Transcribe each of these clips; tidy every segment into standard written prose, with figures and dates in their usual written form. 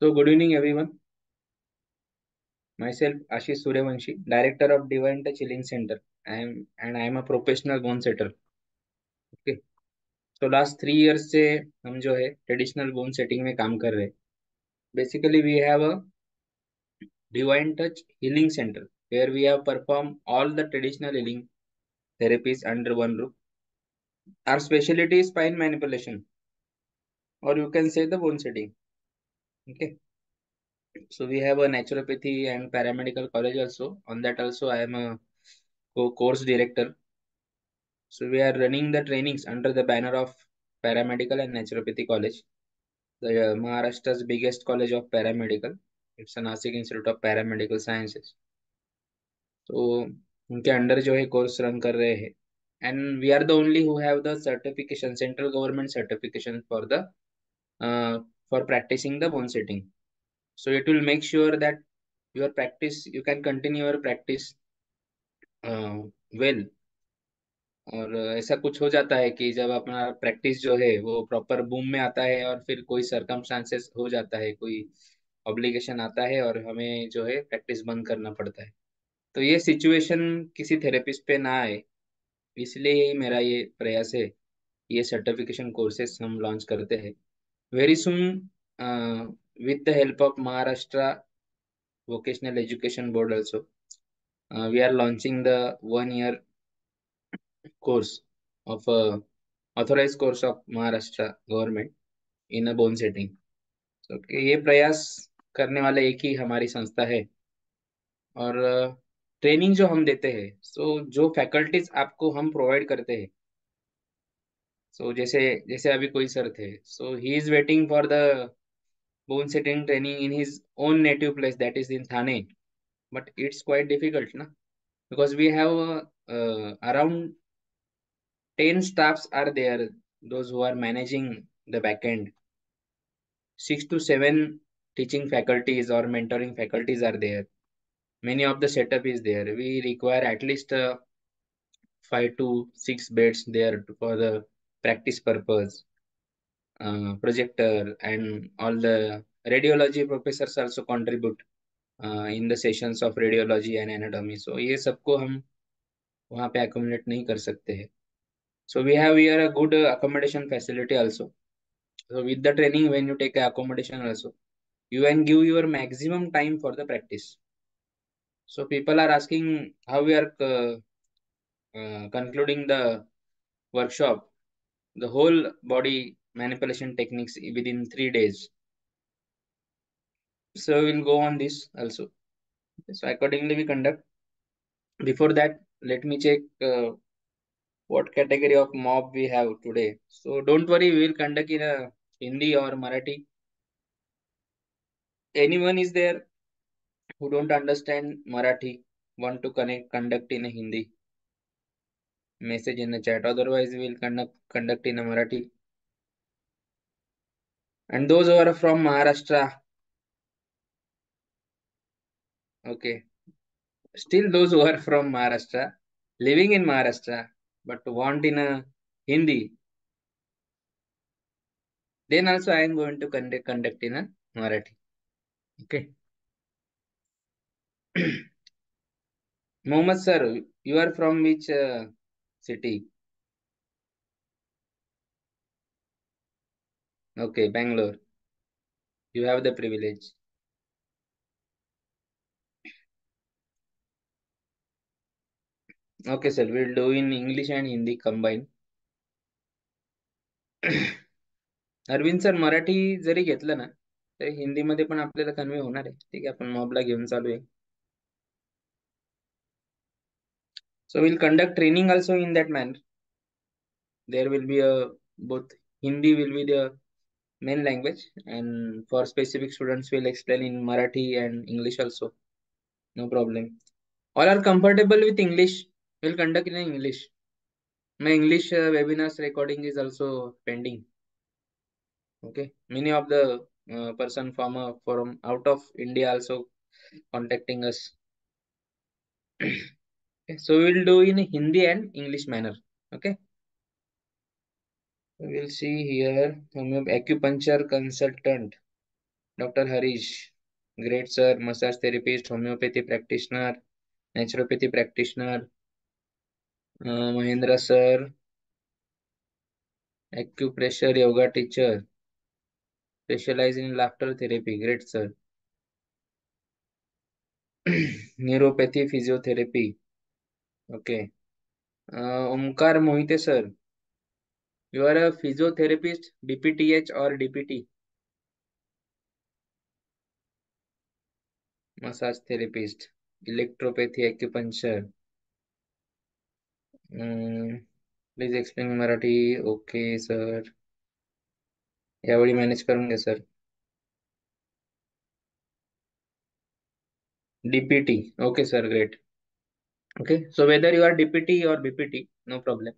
So, good evening, everyone. Myself, Ashish Suryavanshi, Director of Divine Touch Healing Center. I am a professional bone setter. Okay. So, last 3 years से हम जो है traditional bone setting में काम कर रहे हैं. Basically, we have a Divine Touch Healing Center where we have performed all the traditional healing therapies under one roof. Our specialty is spine manipulation, or you can say the bone setting. Okay. So, we have a naturopathy and paramedical college also. On that also, I am a course director. So we are running the trainings under the banner of Paramedical and Naturopathy College, the Maharashtra's biggest college of paramedical. It's a Nasik Institute of Paramedical Sciences. तो उनके under जो है course run कर रहे हैं. And we are the only who have the certification, central government certification for practicing the bone setting. So it will make sure that your practice, you can continue your practice well. और ऐसा कुछ हो जाता है कि जब अपना practice जो है वो प्रॉपर बूम में आता है और फिर कोई सरकमस्टांसेस हो जाता है, कोई ऑब्लिगेशन आता है और हमें जो है प्रैक्टिस बंद करना पड़ता है, तो ये सिचुएशन किसी थेरेपिस्ट पे ना आए, इसलिए ही मेरा ये प्रयास है. ये सर्टिफिकेशन कोर्सेस हम लॉन्च करते हैं very soon with the help of Maharashtra vocational education board also. We are launching the 1 year course of authorized course of Maharashtra government in a bone setting. So ये प्रयास करने वाले एक ही हमारी संस्था है. और ट्रेनिंग जो हम देते हैं, सो जो फैकल्टीज आपको हम प्रोवाइड करते हैं, सो जैसे जैसे अभी कोई सर थे, so he is waiting for the bone setting training in his own native place, that is in Thane. But it's quite difficult ना, because we have around 10 staffs are there, those who are managing the back end. 6 to 7 teaching faculties or mentoring faculties are there. Many of the setup is there. We require at least 5 to 6 beds there for the practice purpose, projector, and all the radiology professors also contribute in the sessions of radiology and anatomy. So ये सबको हम वहाँ पे accommodate नहीं कर सकते हैं. So we have here a good accommodation facility also. So with the training, when you take accommodation also, you can give your maximum time for the practice. So people are asking how we are concluding the workshop, the whole body manipulation techniques within 3 days. So we'll go on this also. So accordingly we conduct. Before that, let me check what category of mob we have today. So don't worry, we will conduct in a Hindi or Marathi. Anyone is there who don't understand Marathi, want to conduct in a Hindi? Message in the chat. Otherwise, we will conduct in a Marathi. And those who are from Maharashtra, okay. Still, those who are from Maharashtra, living in Maharashtra, but want in a Hindi, then also I am going to conduct in a Marathi. Okay. Mohammed sir, you are from which city? Okay, Bangalore. You have the privilege. Okay, sir. We'll do in English and Hindi combined. Arvind sir, Marathi जरी घेतलं ना तरी हिंदीमध्ये पण आपल्याला convey होणार आहे. ठीक आहे, आपण मॉबला घेऊन चालू आहे. So we'll conduct training also in that manner. There will be a both Hindi will be the main language, and for specific students we'll explain in Marathi and English also. No problem. All are comfortable with English. We'll conduct in English. My English webinars recording is also pending. Okay. Many of the person from out of India also contacting us. Okay. So we'll do in Hindi and English manner. Okay. We'll see here. Acupuncture consultant. Doctor Harish, great sir, massage therapist, homeopathy practitioner, naturopathy practitioner, Mahendra sir, acupressure yoga teacher, specialise in laughter therapy, great sir. Neuropathy physiotherapy, okay. Omkar Mohite sir, you are a physiotherapist, DPTH और DPT, massage therapist, electropathy, acupuncture, please explain Marathi, okay sir, यावेळी manage करून घ्या sir. DPT, okay sir, great. Okay, so whether you are DPT or BPT, no problem.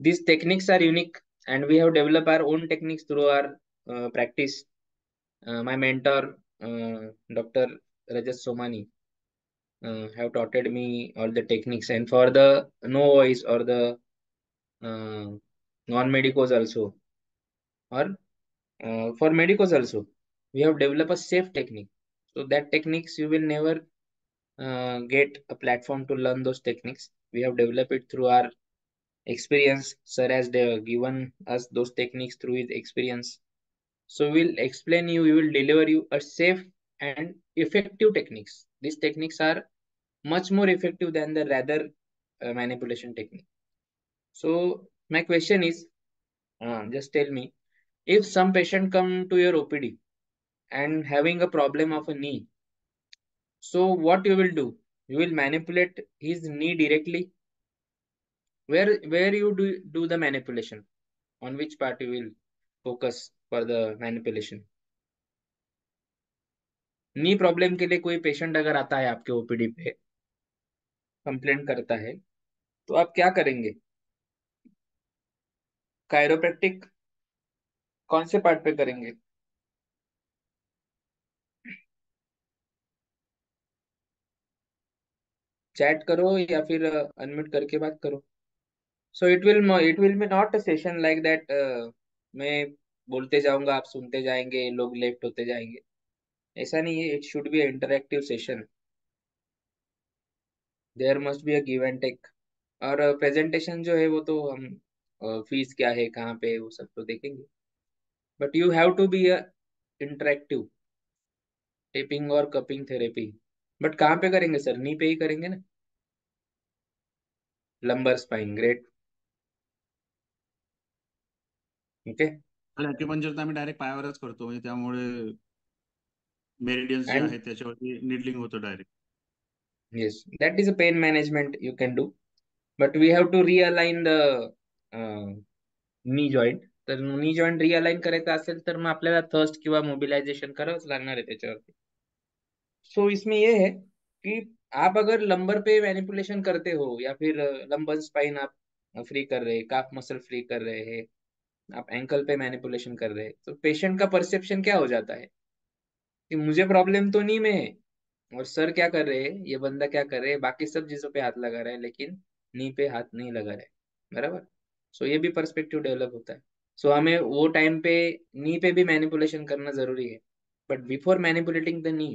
These techniques are unique, and we have developed our own techniques through our practice. My mentor, Dr. Rajat Somani, have taught me all the techniques, and for the no voice or the uh, non-medicos also, or for medicos also, we have developed a safe technique. So that techniques you will never get a platform to learn those techniques. We have developed it through our experience. Sir has given us those techniques through his experience. So we'll explain you, we will deliver you a safe and effective techniques. These techniques are much more effective than the rather manipulation technique. So my question is, just tell me, if some patient come to your OPD and having a problem of a knee, so what you will do? You will manipulate his knee directly. Where you do the manipulation? On which part you will focus for the manipulation? Knee problem के लिए कोई patient अगर आता है आपके OPD पे, complaint करता है, तो आप क्या करेंगे? कायरोप्रैक्टिक कौन से पार्ट पे करेंगे? चैट करो या फिर अनम्यूट करके बात करो। So it will be not a session like that, मैं बोलते जाऊंगा, आप सुनते जाएंगे, लोग लेफ्ट होते जाएंगे। ऐसा नहीं है, it should be interactive session. There must be a give and take. और प्रेजेंटेशन जो है वो तो हम फीस क्या है, कहाँ पे है, वो सब तो देखेंगे। But you have to be a interactive, taping और कपिंग थेरेपी। बट कहाँ पे करेंगे सर? नी पे ही करेंगे ना? Lumbar spine, great, okay. Acupuncture तर आम्ही डायरेक्ट पायावरच करतो, म्हणजे त्यामुळे मेरिडियन्स जे एंड आहेत त्याच्यावरती निडलिंग होतं direct. yes, that is a pain management you can do, but we have to realign the knee joint. तर नी जॉईंट रिअलाइन करायचं असेल तर मग आपल्याला थर्स्ट किंवा मोबिलायझेशन करावंच लागणार आहे त्याच्यावरती. सो इसमें ये है कि आप अगर लंबर पे मैनिपुलेशन करते हो या फिर लंबर स्पाइन आप फ्री कर रहे हैं, काफ मसल फ्री कर रहे हैं, आप एंकल पे मैनिपुलेशन कर रहे हैं, तो पेशेंट का परसेप्शन क्या हो जाता है कि मुझे प्रॉब्लम तो नी में है, और सर क्या कर रहे हैं, ये बंदा क्या कर रहे हैं, बाकी सब चीजों पे हाथ लगा रहा है लेकिन नी पे हाथ नहीं लगा रहा है, बराबर। सो ये भी पर्सपेक्टिव डेवलप होता है। सो हमें वो टाइम पे नी पे भी मैनिपुलेशन करना जरूरी है, but before manipulating the knee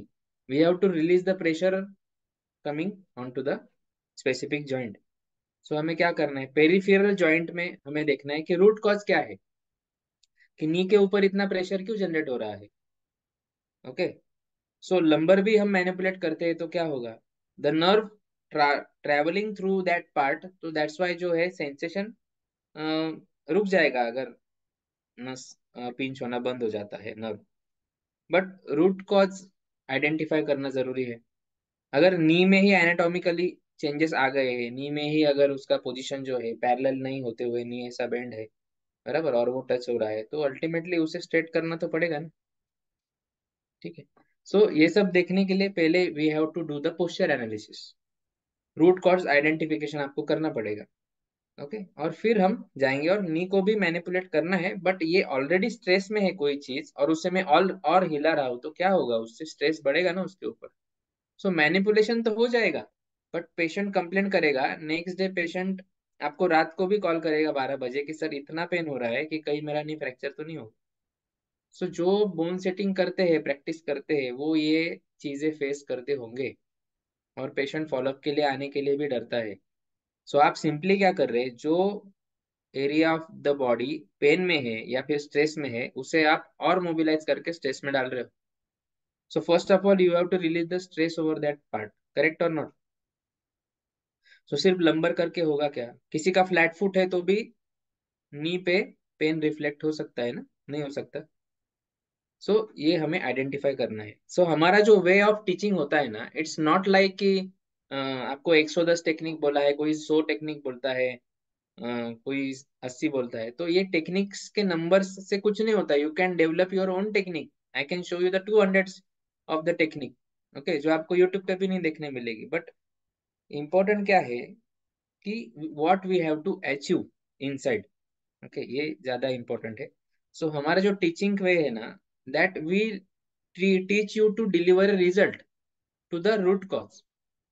we have to release the pressure coming on to the specific joint. So हमें क्या करना है, पेरिफेरल जॉइंट में हमें देखना है कि रूट कॉज क्या है, कि नी के ऊपर इतना प्रेशर क्यों जनरेट हो रहा है। ओके, सो लंबर भी हम मैनिपुलेट करते हैं तो क्या होगा, the nerve travelling through that part, तो दैट्स वाई जो है सेंसेशन रुक जाएगा अगर नस पिंच होना बंद हो जाता है nerve. But root cause identify करना जरूरी है। अगर नी में ही एनाटॉमिकली चेंजेस आ गए हैं, नी में ही अगर उसका पोजीशन जो है पैरेलल नहीं होते हुए नी ऐसा बेंड है, बराबर, और वो टच हो रहा है, तो अल्टीमेटली उसे स्ट्रेट करना तो पड़ेगा ना। ठीक है, सो ये सब देखने के लिए पहले we have to do the posture analysis, root cause identification आपको करना पड़ेगा। ओके, और फिर हम जाएंगे और नी को भी मैनिपुलेट करना है, बट ये ऑलरेडी स्ट्रेस में है कोई चीज और उससे मैं और हिला रहा हूं तो क्या होगा, उससे स्ट्रेस बढ़ेगा ना उसके ऊपर। सो मैनिपुलेशन तो हो जाएगा, बट पेशेंट कंप्लेन करेगा नेक्स्ट डे, पेशेंट आपको रात को भी कॉल करेगा 12 बजे कि सर इतना पेन हो रहा है कि कहीं मेरा नी फ्रैक्चर तो नहीं हो। सो जो बोन सेटिंग करते हैं, प्रैक्टिस करते हैं, वो ये चीजें फेस करते होंगे, और पेशेंट फॉलोअप के लिए आने के लिए भी डरता है। सो आप सिंपली क्या कर रहे हैं, जो area of the body pain में है या फिर स्ट्रेस में है, उसे आप और मोबिलाइज करके स्ट्रेस में डाल रहे हो। So first of all you have to release the stress over that part, correct और नॉट? सो सिर्फ लंबर करके होगा क्या? किसी का फ्लैट फुट है तो भी नी पे पेन रिफ्लेक्ट हो सकता है ना? नहीं हो सकता। सो ये हमें आइडेंटिफाई करना है। सो हमारा जो वे ऑफ टीचिंग होता है ना, इट्स नॉट लाइक कि आपको 110 टेक्निक बोला है, कोई 100 टेक्निक बोलता है, कोई 80 बोलता है, तो ये टेक्निक्स के नंबर्स से कुछ नहीं होता। You can develop your own technique. I can show you the 200 of the technique, okay, जो आपको यूट्यूब पे भी नहीं देखने मिलेगी। बट इम्पोर्टेंट क्या है कि what we have to achieve inside, okay, ये ज्यादा इम्पोर्टेंट है। सो हमारा जो टीचिंग वे है ना, that we teach you to deliver result to the root cause.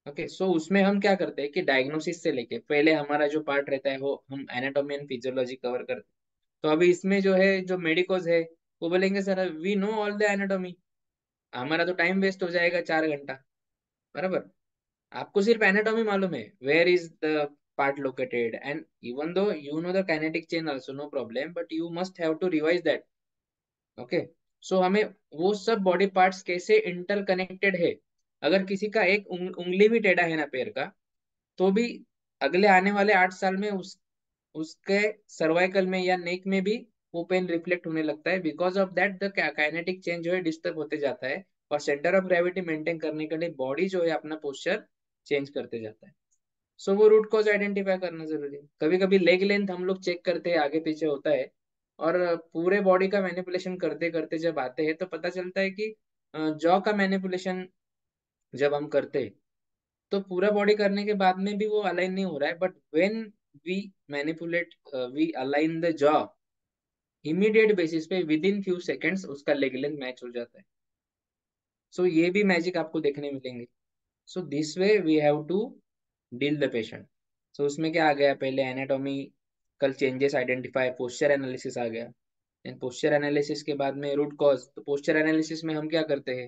Okay, so उसमें हम क्या करते हैं कि डायग्नोसिस से लेके पहले हमारा जो पार्ट रहता है, वो हम एनाटॉमी एंड फिजियोलॉजी कवर करते हैं। तो अभी इसमें जो है, जो मेडिकोज है, वो बोलेंगे sir we know all the anatomy, हमारा तो टाइम वेस्ट हो जाएगा 4 घंटा, बराबर। आपको सिर्फ एनाटॉमी मालूम है, where is the part located, and even though you know the kinetic chain also, no problem, but you must have to revise that. Okay, so हमें वो सब बॉडी पार्ट्स कैसे इंटरकनेक्टेड है। अगर किसी का एक उंगली भी टेढ़ा है ना पैर का, तो भी अगले आने वाले 8 साल में उसके सर्वाइकल में या नेक में भी वो पेन रिफ्लेक्ट होने लगता है। Because of that the kinetic change जो है डिस्टर्ब होते जाता है, और सेंटर ऑफ ग्रेविटी मेंटेन करने के लिए बॉडी जो है अपना पोस्चर चेंज करते जाता है। सो वो रूट कॉज आइडेंटिफाई करना जरूरी है। कभी कभी लेग लेंथ हम लोग चेक करते हैं, आगे पीछे होता है, और पूरे बॉडी का मैनिपुलेशन करते करते जब आते हैं तो पता चलता है कि जॉ का मैनिपुलेशन जब हम करते हैं, तो पूरा बॉडी करने के बाद में भी वो अलाइन नहीं हो रहा है, but when we manipulate, we align the jaw, immediate basis पे विद इन फ्यू सेकेंड्स उसका लेग लेंथ मैच हो जाता है। सो ये भी मैजिक आपको देखने मिलेंगे। So this way we have to deal the patient. So उसमें क्या आ गया, पहले anatomical changes identify, posture analysis आ गया। एंड पोस्चर एनालिसिस के बाद में रूट कॉज। तो पोस्चर एनालिसिस में हम क्या करते हैं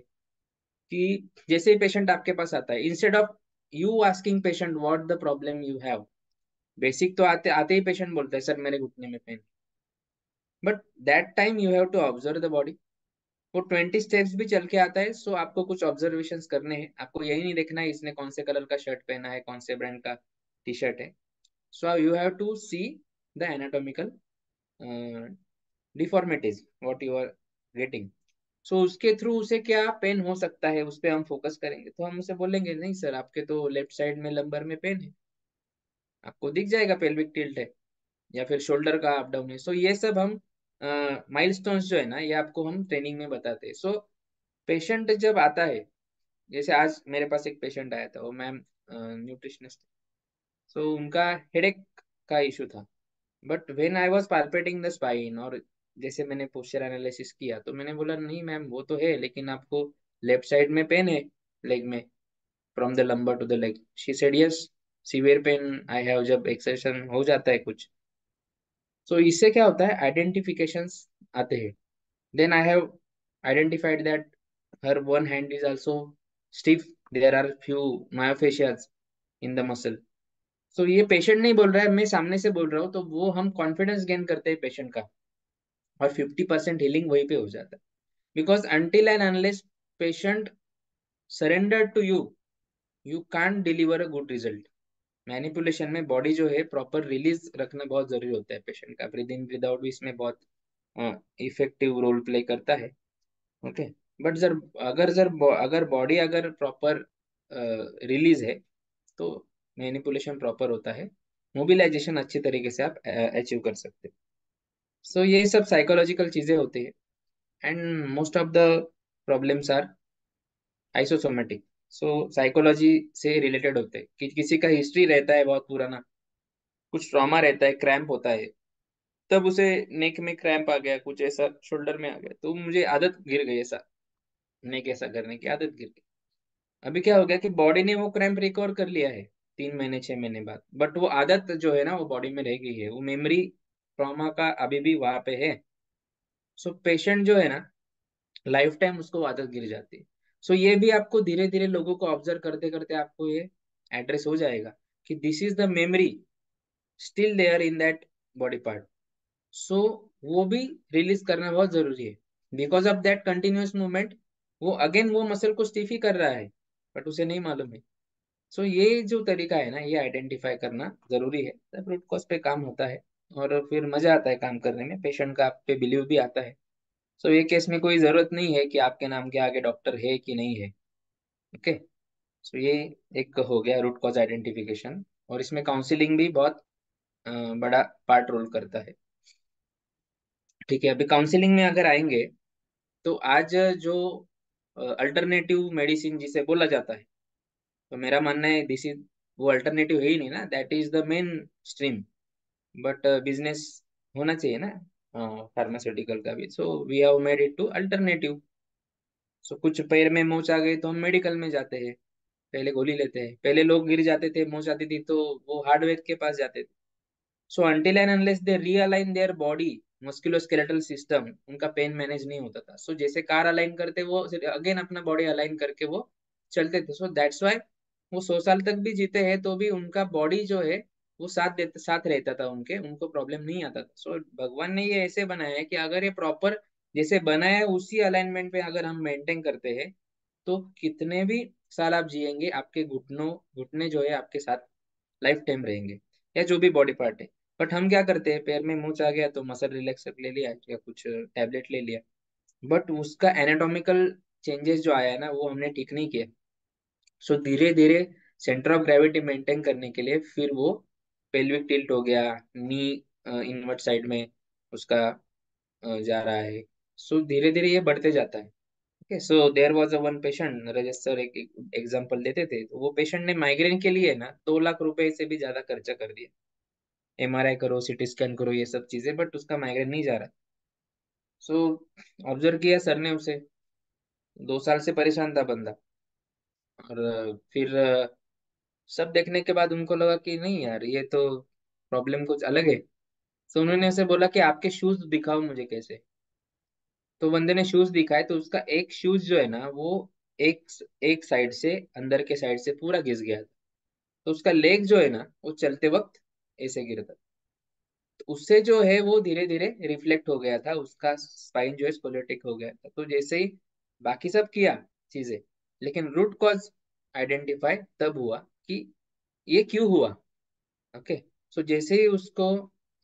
कि जैसे ही पेशेंट आपके पास आता है, instead of you asking patient what the problem you have, basic तो आते आते ही पेशेंट बोलता है सर मेरे घुटने में pain. But that time you have to observe the body. वो 20 स्टेप्स भी चल के आता है, सो आपको कुछ ऑब्जर्वेशंस करने हैं। आपको यही नहीं देखना है इसने कौन से कलर का शर्ट पहना है, कौन से ब्रांड का टी शर्ट है। So you have to see the anatomical deformities what you are getting. So उसके थ्रू उसे क्या पेन हो सकता है, उस पर हम फोकस करेंगे। तो हम उसे बोलेंगे नहीं सर आपके तो लेफ्ट साइड में लंबर में पेन है, आपको दिख जाएगा पेल्विक टिल्ट है, या फिर शोल्डर का अप डाउन है। सो ये सब हम माइलस्टोन्स जो है ना, ये आपको हम ट्रेनिंग में बताते हैं। सो पेशेंट जब आता है, जैसे आज मेरे पास एक पेशेंट आया था, वो मैम न्यूट्रिशनिस्ट। सो उनका हेडेक का इशू था। But when I was पाल्पेटिंग the spine, और जैसे मैंने पोस्चर एनालिसिस किया, तो मैंने बोला नहीं मैम वो तो है, लेकिन आपको लेफ्ट साइड में पेन है, लेग में, from the lumbar to the leg. She said yes, severe pain I have, जब एक्सरशन हो जाता है कुछ। सो इससे क्या होता है, आइडेंटिफिकेशंस आते हैं। Then I have identified that her one hand is also stiff, there are few myofascias in the muscle. So ये पेशेंट नहीं बोल रहा है, मैं सामने से बोल रहा हूँ, तो वो हम कॉन्फिडेंस गेन करते हैं पेशेंट का, और 50% हीलिंग वहीं पे हो जाता है। Because until and unless patient surrender to you, you can't deliver a good result. Manipulation में बॉडी जो है प्रॉपर रिलीज रखना बहुत जरूरी होता है पेशेंट का। ब्रीद इन ब्रीद आउट भी इसमें बहुत इफेक्टिव रोल प्ले करता है। ओके, बट अगर बॉडी अगर प्रॉपर रिलीज है, तो मैनिपुलेशन प्रॉपर होता है, मोबिलाइजेशन अच्छी तरीके से आप अचीव कर सकते हैं। सो ये सब साइकोलॉजिकल चीजें होती है, and most of the problems are psychosomatic. So psychology से रिलेटेड होते हैं कि किसी का हिस्ट्री रहता है बहुत पुराना, कुछ ट्रॉमा रहता है, क्रैम्प होता है, तब उसे नेक में क्रैम्प आ गया, कुछ ऐसा शोल्डर में आ गया, तो मुझे आदत गिर गई ऐसा, नेक ऐसा करने की आदत गिर गई। अभी क्या हो गया कि बॉडी ने वो क्रैम्प रिकवर कर लिया है 3 महीने 6 महीने बाद, बट वो आदत जो है ना वो बॉडी में रह गई है, वो मेमोरी ट्रॉमा का अभी भी वहां पे है। सो पेशेंट जो है ना, लाइफ टाइम उसको आदत गिर जाती है। सो ये भी आपको धीरे धीरे लोगों को ऑब्जर्व करते करते आपको ये एड्रेस हो जाएगा कि this is the memory still there in that body part. So वो भी रिलीज करना बहुत जरूरी है। Because of that continuous movement वो अगेन वो मसल को स्टिफ ही कर रहा है, बट उसे नहीं मालूम है। सो ये जो तरीका है ना, ये आइडेंटिफाई करना जरूरी है, तब रूट कॉज पे काम होता है। और फिर मजा आता है काम करने में, पेशेंट का आप पे बिलीव भी आता है। सो ये केस में कोई जरूरत नहीं है कि आपके नाम के आगे डॉक्टर है कि नहीं है। ओके। सो ये एक हो गया रूट कॉज आइडेंटिफिकेशन, और इसमें काउंसलिंग भी बहुत बड़ा पार्ट रोल करता है। ठीक है, अभी काउंसलिंग में अगर आएंगे, तो आज जो अल्टरनेटिव मेडिसिन जिसे बोला जाता है, तो मेरा मानना है दिस इज, वो अल्टरनेटिव है ही नहीं ना, that is the main stream. But business होना चाहिए ना फार्मास्यूटिकल का भी। So we have made it to alternative. So कुछ पैर में मोच आ गई तो हम मेडिकल में जाते हैं, पहले गोली लेते हैं। पहले लोग गिर जाते थे, मोच आती थी, तो वो हार्डवेयर के पास जाते थे। सो until and unless they realign their body musculoskeletal system, उनका पेन मैनेज नहीं होता था। सो जैसे कार अलाइन करते वो अगेन अपना बॉडी अलाइन करके वो चलते थे। सो दैट्स वाई वो 100 साल तक भी जीते हैं, तो भी उनका बॉडी जो है वो साथ रहता था उनके, उनको प्रॉब्लम नहीं आता था। सो भगवान ने ये ऐसे बनाया है कि अगर ये प्रॉपर जैसे बनाया है उसी अलाइनमेंट पे अगर हम मेंटेन करते हैं, तो कितने भी साल आप जिएंगे, आपके घुटने जो है आपके साथ लाइफ टाइम रहेंगे, या जो भी बॉडी पार्ट है। बट हम क्या करते हैं, पैर में मूंछ आ गया तो मसल रिलैक्सर ले लिया या कुछ टैबलेट ले लिया, बट उसका एनाटॉमिकल चेंजेस जो आया है ना, वो हमने ठीक नहीं किया। सो धीरे धीरे सेंटर ऑफ ग्रेविटी मेंटेन करने के लिए फिर वो पेल्विक टिल्ट हो गया, नी इनवर्ट साइड में उसका जा रहा है। सो धीरे धीरे ये बढ़ते जाता है। Okay. So there was a one patient, Rajat sir एक एग्जांपल देते थे, तो वो पेशेंट ने माइग्रेन के लिए ना 2 लाख रुपए से भी ज्यादा खर्चा कर दिया। एमआरआई करो, सीटी स्कैन करो, ये सब चीजें, बट उसका माइग्रेन नहीं जा रहा। सो ऑब्जर्व किया सर ने उसे, 2 साल से परेशान था बंदा। और फिर सब देखने के बाद उनको लगा कि नहीं यार, ये तो प्रॉब्लम कुछ अलग है। तो उन्होंने उसे बोला कि आपके शूज दिखाओ मुझे कैसे। तो बंदे ने शूज दिखाए, तो उसका एक शूज जो है ना, वो एक एक साइड से, अंदर के साइड से पूरा घिस गया था। तो उसका लेग जो है ना, वो चलते वक्त ऐसे गिरता। तो उससे जो है वो धीरे धीरे रिफ्लेक्ट हो गया था, उसका स्पाइन जो है स्पोलेटिक हो गया था। तो जैसे ही बाकी सब किया चीजें, लेकिन रूट कॉज आइडेंटिफाई तब हुआ कि ये क्यों हुआ। ओके। सो जैसे ही उसको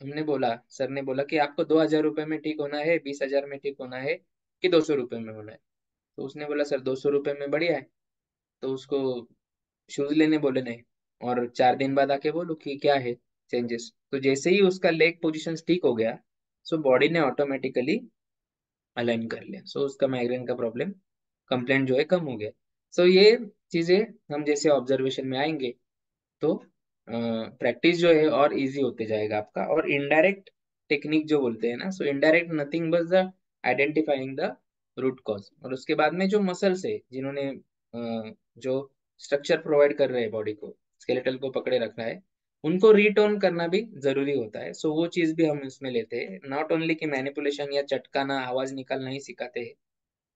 हमने बोला, सर ने बोला कि आपको 2,000 रुपये में ठीक होना है, 20,000 में ठीक होना है, कि 200 रुपये में होना है। तो उसने बोला सर 200 रुपये में बढ़िया है। तो उसको शूज लेने बोले नहीं, और 4 दिन बाद आके बोलो कि क्या है चेंजेस। तो जैसे ही उसका लेग पोजीशन ठीक हो गया, सो बॉडी ने ऑटोमेटिकली अलाइन कर लिया। सो उसका माइग्रेन का प्रॉब्लम, कंप्लेंट जो है कम हो गया। सो ये चीजें हम जैसे ऑब्जर्वेशन में आएंगे, तो प्रैक्टिस जो है और इजी होते जाएगा आपका। और इनडायरेक्ट टेक्निक जो बोलते हैं ना, सो इनडायरेक्ट नथिंग बस the identifying the root cause. और उसके बाद में जो मसल्स है जिन्होंने जो स्ट्रक्चर प्रोवाइड कर रहे हैं बॉडी को, स्केलेटल को पकड़े रखना है, उनको रीटर्न करना भी जरूरी होता है। सो वो चीज भी हम इसमें लेते हैं, नॉट ओनली कि मैनिपुलेशन या चटकाना आवाज निकालना ही सिखाते हैं।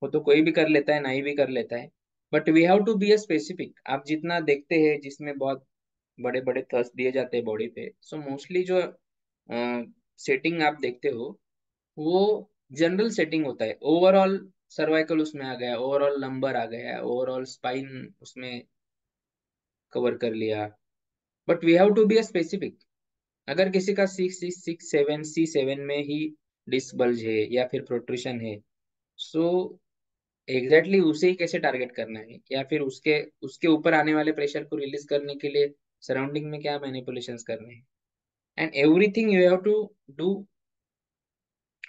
वो तो कोई भी कर लेता है, नहीं भी कर लेता है। But we have to be a specific. आप जितना देखते हैं जिसमें बहुत बड़े बड़े थ्रस्ट दिए जाते हैं बॉडी पे, सो मोस्टली जो सेटिंग आप देखते हो, वो जनरल सेटिंग होता है। ओवरऑल सर्वाइकल उसमें आ गया, ओवरऑल लंबर आ गया, ओवरऑल स्पाइन उसमें कवर कर लिया। But we have to be specific. अगर किसी का 6 6 7 C7 में ही डिस्क बल्ज है या फिर प्रोट्रूशन है, सो एग्जैक्टली उसे ही कैसे टारगेट करना है, या फिर उसके उसके ऊपर आने वाले प्रेशर को रिलीज करने के लिए सराउंडिंग में क्या मैनिपुलेशंस करने हैं। And everything you have to do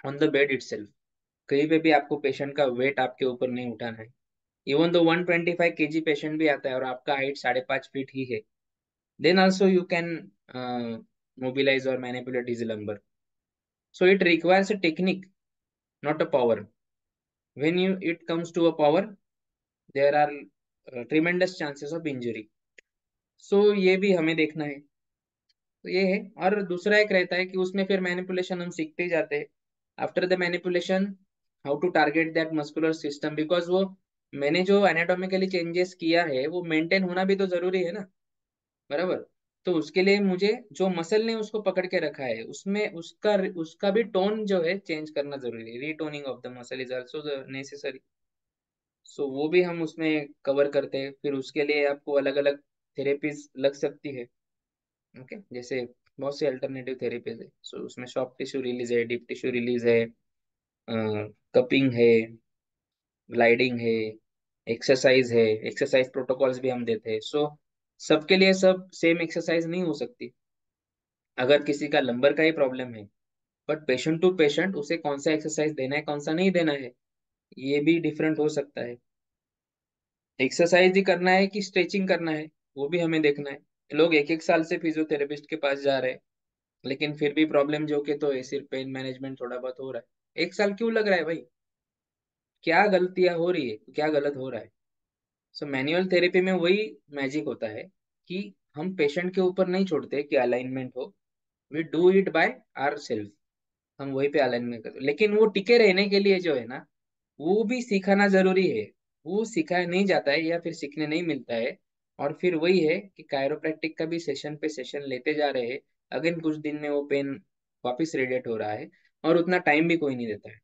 on the bed itself. कहीं पे भी आपको पेशेंट का वेट आपके ऊपर नहीं उठाना है। इवन दो 125 kg पेशेंट भी आता है और आपका हाइट 5.5 फीट ही है, then also you can mobilize or manipulate his lumbar. So it requires a technique, not a power. When it comes to a power, there are tremendous chances of injury. So ये भी हमें देखना है। तो ये है। और दूसरा एक रहता है कि उसमें फिर मैनिपुलेशन हम सीखते ही जाते हैं। After the manipulation, how to target that muscular system, because वो मैंने जो एनाटोमिकली चेंजेस किया है वो मेंटेन होना भी तो जरूरी है ना, बराबर। तो उसके लिए मुझे जो मसल ने उसको पकड़ के रखा है उसमें उसका उसका भी टोन जो है चेंज करना जरूरी है, retoning of the muscle is also necessary. So वो भी हम उसमें कवर करते हैं। फिर उसके लिए आपको अलग अलग थेरेपीज लग सकती है। ओके, जैसे बहुत सी अल्टरनेटिव थेरेपीज है। सो उसमें सॉफ्ट टिश्यू रिलीज है, डीप टिश्यू रिलीज है, कपिंग है, ग्लाइडिंग है, एक्सरसाइज है। एक्सरसाइज प्रोटोकॉल्स भी हम देते हैं। सो सबके लिए सब सेम एक्सरसाइज नहीं हो सकती। अगर किसी का लंबर का ही प्रॉब्लम है, बट पेशेंट टू पेशेंट उसे कौन सा एक्सरसाइज देना है कौन सा नहीं देना है ये भी डिफरेंट हो सकता है। एक्सरसाइज ही करना है कि स्ट्रेचिंग करना है वो भी हमें देखना है। लोग एक एक साल से फिजियोथेरेपिस्ट के पास जा रहे हैं, लेकिन फिर भी प्रॉब्लम जो के तो है, सिर्फ पेन मैनेजमेंट थोड़ा बहुत हो रहा है। एक साल क्यों लग रहा है भाई? क्या गलतियां हो रही है, क्या गलत हो रहा है? सो मैनुअल थेरेपी में वही मैजिक होता है कि हम पेशेंट के ऊपर नहीं छोड़ते कि अलाइनमेंट हो, we do it by our self. हम वहीं पे अलाइनमेंट करते, लेकिन वो टिके रहने के लिए जो है ना, वो भी सिखाना जरूरी है। वो सिखाया नहीं जाता है या फिर सीखने नहीं मिलता है। और फिर वही है कि कायरोप्रैक्टिक का भी सेशन पे सेशन लेते जा रहे हैं, अगेन कुछ दिन में वो पेन वापस रेडिएट हो रहा है, और उतना टाइम भी कोई नहीं देता है।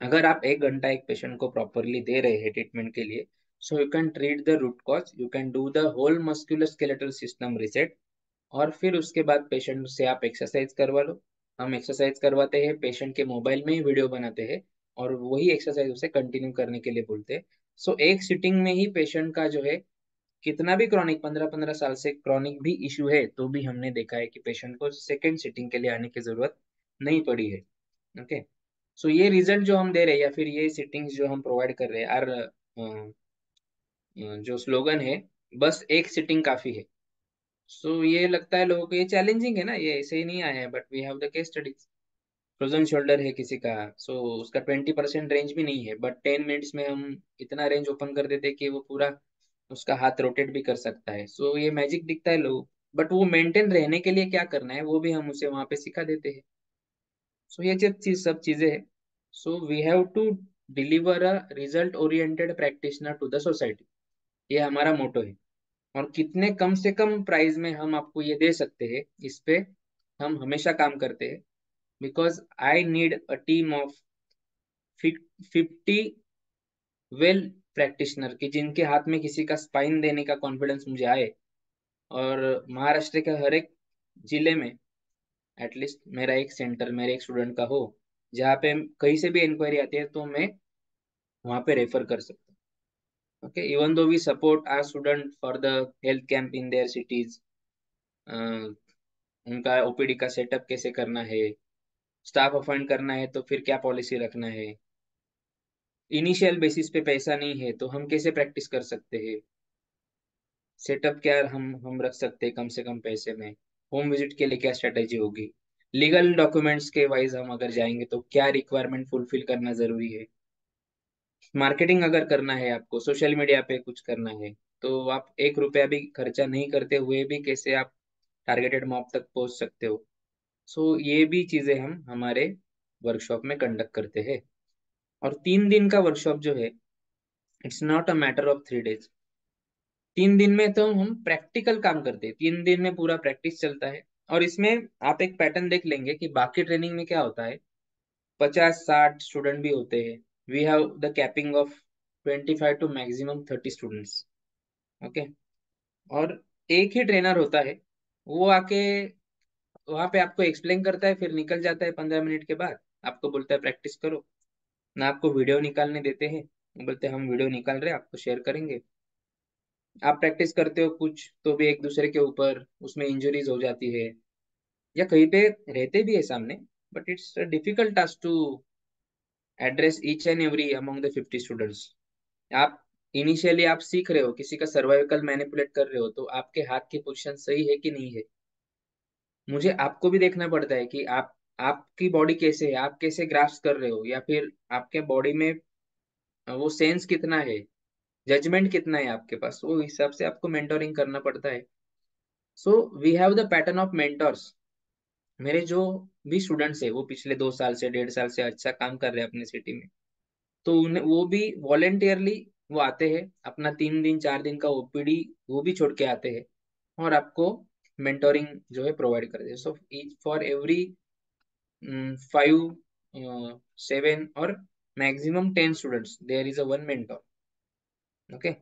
अगर आप 1 घंटा एक पेशेंट को प्रॉपरली दे रहे हैं ट्रीटमेंट के लिए, so you can treat the root cause, you can do the whole muscular skeletal system reset. और फिर उसके बाद पेशेंट से आप एक्सरसाइज करवा लो। हम एक्सरसाइज करवाते हैं, पेशेंट के मोबाइल में ही वीडियो बनाते हैं, और वही एक्सरसाइज उसे कंटिन्यू करने के लिए बोलते हैं। सो एक सिटिंग में ही पेशेंट का जो है, कितना भी क्रॉनिक 15-15 साल से क्रॉनिक भी इश्यू है तो भी हमने देखा है कि पेशेंट को सेकेंड सिटिंग के लिए आने की जरूरत नहीं पड़ी है। ओके। सो ये रिजल्ट जो हम दे रहे हैं या फिर ये सिटिंग्स जो हम प्रोवाइड कर रहे हैं, और जो स्लोगन है, बस एक सिटिंग काफी है। सो ये लगता है लोगों को ये चैलेंजिंग है ना, ये ऐसे ही नहीं आया है, but we have the case studies. Frozen shoulder है किसी का, सो उसका 20% रेंज भी नहीं है, बट 10 मिनट्स में हम इतना रेंज ओपन कर देते हैं कि वो पूरा उसका हाथ रोटेट भी कर सकता है। सो ये मैजिक दिखता है लोग, बट वो मेंटेन रहने के लिए क्या करना है वो भी हम उसे वहां पे सिखा देते हैं। सो ये सब चीजें हैं। So we have to deliver a result oriented practitioner to the society, ये हमारा मोटो है। और कितने कम से कम प्राइस में हम आपको ये दे सकते हैं, इस पे हम हमेशा काम करते हैं। Because I need a team of 50 well practitioner की जिनके हाथ में किसी का स्पाइन देने का कॉन्फिडेंस मुझे आए, और महाराष्ट्र के हर एक जिले में एटलीस्ट मेरा एक सेंटर मेरे एक स्टूडेंट का हो, जहाँ पे कहीं से भी इंक्वायरी आती है तो मैं वहाँ पे रेफर कर सकता हूँ। Okay, even though we support our student for the health camp in their cities, उनका ओपीडी का सेटअप कैसे करना है, स्टाफ अपॉइंट करना है तो फिर क्या पॉलिसी रखना है, इनिशियल बेसिस पे पैसा नहीं है तो हम कैसे प्रैक्टिस कर सकते हैं, सेटअप क्या हम रख सकते हैं कम से कम पैसे में, होम विजिट के लिए क्या स्ट्रेटेजी होगी, लीगल डॉक्यूमेंट्स के वाइज हम अगर जाएंगे तो क्या रिक्वायरमेंट फुलफिल करना जरूरी है, मार्केटिंग अगर करना है आपको, सोशल मीडिया पे कुछ करना है, तो आप 1 रुपया भी खर्चा नहीं करते हुए भी कैसे आप टारगेटेड मॉब तक पहुंच सकते हो। सो ये भी चीजें हम हमारे वर्कशॉप में कंडक्ट करते हैं। और 3 दिन का वर्कशॉप जो है, it's not a matter of 3 days. 3 दिन में तो हम प्रैक्टिकल काम करते हैं, 3 दिन में पूरा प्रैक्टिस चलता है। और इसमें आप एक पैटर्न देख लेंगे कि बाकी ट्रेनिंग में क्या होता है, 50-60 स्टूडेंट भी होते हैं, we have the capping of 25 to maximum 30 students. Okay. और एक ही ट्रेनर होता है, वो आके वहां पे आपको एक्सप्लेन करता है, फिर निकल जाता है 15 मिनट के बाद, आपको बोलता है प्रैक्टिस करो। ना आपको वीडियो निकालने देते हैं, वो बोलते हैं हम वीडियो निकाल रहे हैं आपको शेयर करेंगे, आप प्रैक्टिस करते हो कुछ तो भी एक दूसरे के ऊपर उसमें इंजरीज हो जाती है, या कहीं पे रहते भी है सामने, but it's difficult task to address each and every among the 50 students. आप इनिशियली आप सीख रहे हो, किसी का सर्वाइकल मैनिपुलेट कर रहे हो, तो आपके हाथ की पोजीशन सही है कि नहीं है, मुझे आपको भी देखना पड़ता है कि आपकी बॉडी कैसे है, आप कैसे ग्रास्प कर रहे हो, या फिर आपके बॉडी में वो सेंस कितना है, जजमेंट कितना है आपके पास, वो हिसाब से आपको मेंटोरिंग करना पड़ता है। So we have the pattern of mentors. मेरे जो भी स्टूडेंट्स है वो पिछले 2 साल से 1.5 साल से अच्छा काम कर रहे हैं अपने सिटी में, तो उन्हें वो भी वॉलेंटियरली वो आते हैं, अपना 3 दिन 4 दिन का ओपीडी वो भी छोड़ के आते हैं, और आपको मेंटोरिंग जो है प्रोवाइड करते हैं। सो ईच फॉर एवरी 5 7 और maximum 10 students there is a one mentor. Okay,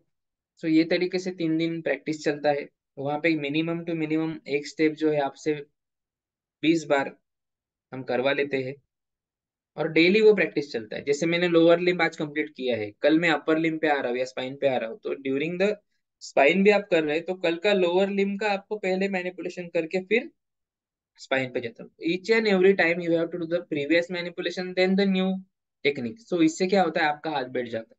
so ये तरीके से 3 दिन प्रैक्टिस चलता है। वहां पे मिनिमम टू मिनिमम एक स्टेप जो है आपसे 20 बार हम करवा लेते हैं, और डेली वो प्रैक्टिस चलता है। जैसे मैंने लोअर लिम्ब आज कंप्लीट किया है, कल मैं अपर लिम्ब पे आ रहा हूँ या स्पाइन पे आ रहा हूँ, तो ड्यूरिंग द स्पाइन भी आप कर रहे हैं, तो कल का लोअर लिम्ब का आपको पहले मैनिपुलेशन करके फिर स्पाइन पे जाता हूँ। Each and every time you have to do the previous manipulation then the new technique. So इससे क्या होता है, आपका हाथ बैठ जाता है,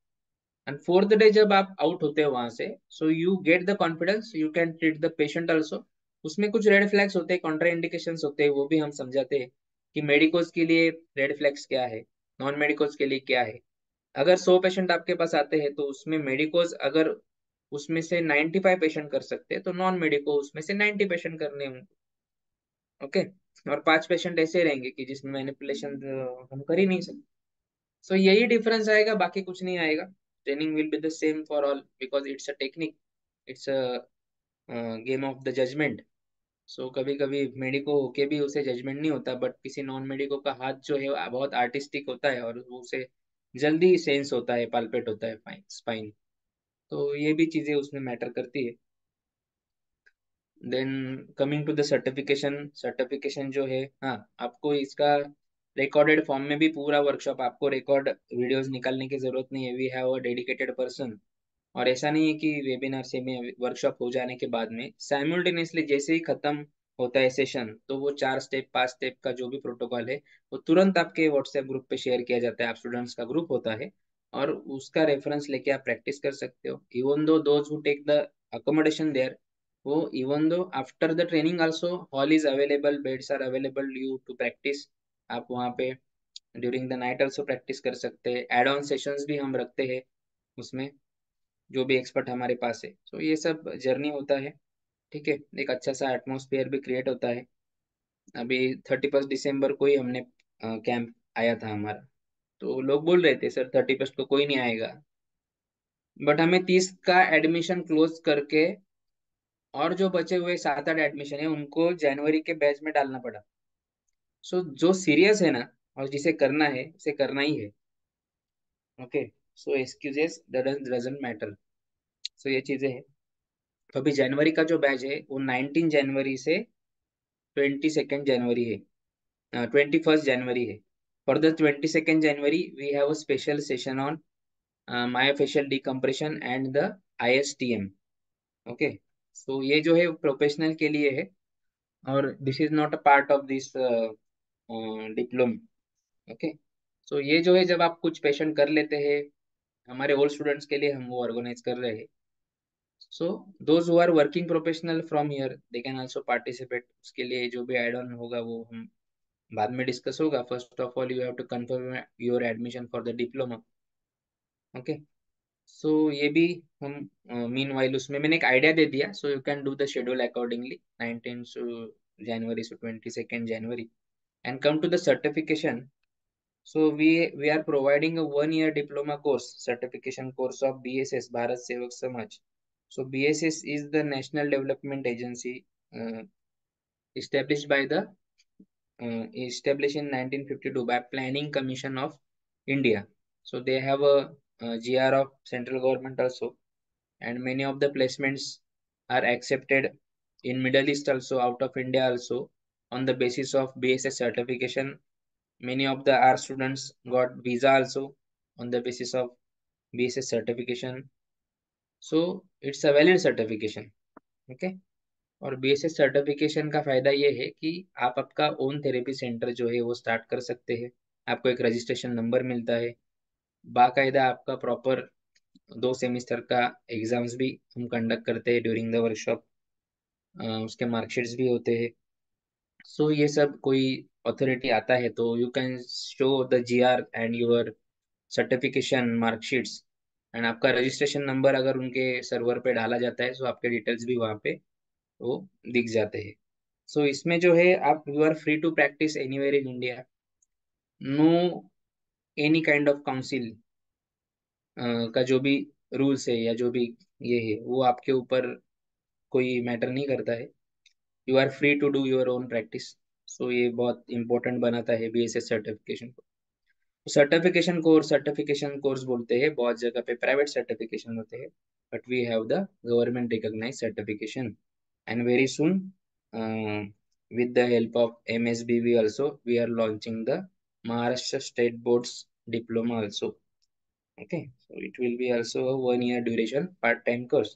एंड फोर्थ डे जब आप आउट होते हो वहां से, so you get the confidence, you can treat the patient also. उसमें कुछ रेड फ्लैग्स होते हैं, कॉन्ट्रा इंडिकेशंस होते हैं, वो भी हम समझाते हैं कि मेडिकोज के लिए रेड फ्लैग्स क्या है, नॉन मेडिकोज के लिए क्या है। अगर 100 पेशेंट आपके पास आते हैं तो उसमें मेडिकोज अगर उसमें से 95 पेशेंट कर सकते हैं, तो नॉन मेडिको उसमें से 90 पेशेंट करने होंगे। ओके, और 5 पेशेंट ऐसे रहेंगे कि जिसमें मैनिपुलेशन हम कर ही नहीं सकते। सो यही डिफरेंस आएगा, बाकी कुछ नहीं आएगा। Training will be the same for all because it's a technique, it's a game of the judgement. So कभी कभी मेडिको होके भी उसे जजमेंट नहीं होता, बट किसी नॉन मेडिको का हाथ जो है वो बहुत आर्टिस्टिक होता है, और वो उसे जल्दी सेंस होता है, पाल्पेट होता है स्पाइन। तो ये भी चीजें उसमें मैटर करती है। Then coming to the certification, certification जो है, हाँ, आपको इसका रिकॉर्डेड फॉर्म में भी पूरा वर्कशॉप, आपको रिकॉर्ड वीडियोस निकालने की जरूरत नहीं है, we have a dedicated person. और ऐसा नहीं है कि वेबिनार से में वर्कशॉप हो जाने के बाद में साइमल्टेनियसली जैसे ही खत्म होता है सेशन, तो वो 4 स्टेप 5 स्टेप का जो भी प्रोटोकॉल है वो तुरंत आपके व्हाट्सएप ग्रुप पे शेयर किया जाता है। आप स्टूडेंट्स का ग्रुप होता है, और उसका रेफरेंस लेके आप प्रैक्टिस कर सकते हो। Even though those who take the accommodation there, वो even though after the training also hall is available, beds are available you to practise. आप वहाँ पे during the night also practise कर सकते हैं। एड ऑन सेशंस भी हम रखते हैं उसमें, जो भी एक्सपर्ट हमारे पास है। तो ये सब जर्नी होता है, ठीक है। एक अच्छा सा एटमोसफेयर भी क्रिएट होता है। अभी 31 दिसंबर को ही हमने कैंप आया था हमारा, तो लोग बोल रहे थे सर 31 को कोई नहीं आएगा, बट हमें 30 का एडमिशन क्लोज करके और जो बचे हुए 7 8 एडमिशन है उनको जनवरी के बैच में डालना पड़ा। सो जो सीरियस है ना, और जिसे करना है उसे करना ही है। Okay, so excuses doesn't matter. So ये चीजें हैं। तो अभी जनवरी का जो बैच है वो 19 जनवरी से 22 जनवरी है, 21 जनवरी है। For the 22 January we have a special session on myofascial decompression and the ISTM। Okay, so ये जो है प्रोफेशनल के लिए है, और this is not a part of this diploma. Okay, so ये जो है जब आप कुछ पेशेंट कर लेते हैं, हमारे ओल्ड स्टूडेंट्स के लिए हम वो ऑर्गेनाइज कर रहे हैं। So those who are working professional from here they can also participate. उसके लिए जो भी एड ऑन होगा वो हम बाद में डिस्कस होगा। First of all you have to confirm your admission for the diploma. Okay, so ये भी हम मीन वाइल उसमें मैंने एक आइडिया दे दिया, so you can do the schedule accordingly 19 January to 22 January। And come to the certification, so we are providing a 1 year diploma course, certification course of BSS, Bharat Sevak Samaj. So BSS is the National Development Agency, established by the established in 1952 by Planning Commission of India. So they have a GR of central government also, and many of the placements are accepted in Middle East also, out of India also, on the basis of BSS certification. Many of the our students got visa also on the basis of BSS certification. So it's a valid certification. Okay, और BSS certification का फायदा ये है कि आप आपका own therapy centre जो है वो स्टार्ट कर सकते हैं। आपको एक रजिस्ट्रेशन नंबर मिलता है, बाकायदा आपका प्रॉपर 2 सेमिस्टर का एग्जाम्स भी हम कंडक्ट करते हैं ड्यूरिंग द वर्कशॉप, उसके मार्कशीट्स भी होते हैं। सो ये सब कोई अथॉरिटी आता है तो you can show the GR and your certification marksheets, and आपका रजिस्ट्रेशन नंबर अगर उनके सर्वर पे डाला जाता है तो आपके डिटेल्स भी वहाँ पे वो दिख जाते हैं। सो इसमें जो है आप you are free to practise anywhere in India. No any kind of council का जो भी रूल्स है या जो भी ये है वो आपके ऊपर कोई मैटर नहीं करता है। You are free to do your own practice. So ये बहुत इंपॉर्टेंट बनाता है बीएसएस सर्टिफिकेशन को। सर्टिफिकेशन कोर्स बोलते हैं, बहुत जगह पे प्राइवेट सर्टिफिकेशन होते हैं, but we have the government recognise certification. And very soon with the help of MSBB also we are launching the Maharashtra State Boards diploma also. Okay, so it will be also a 1 year duration part time course.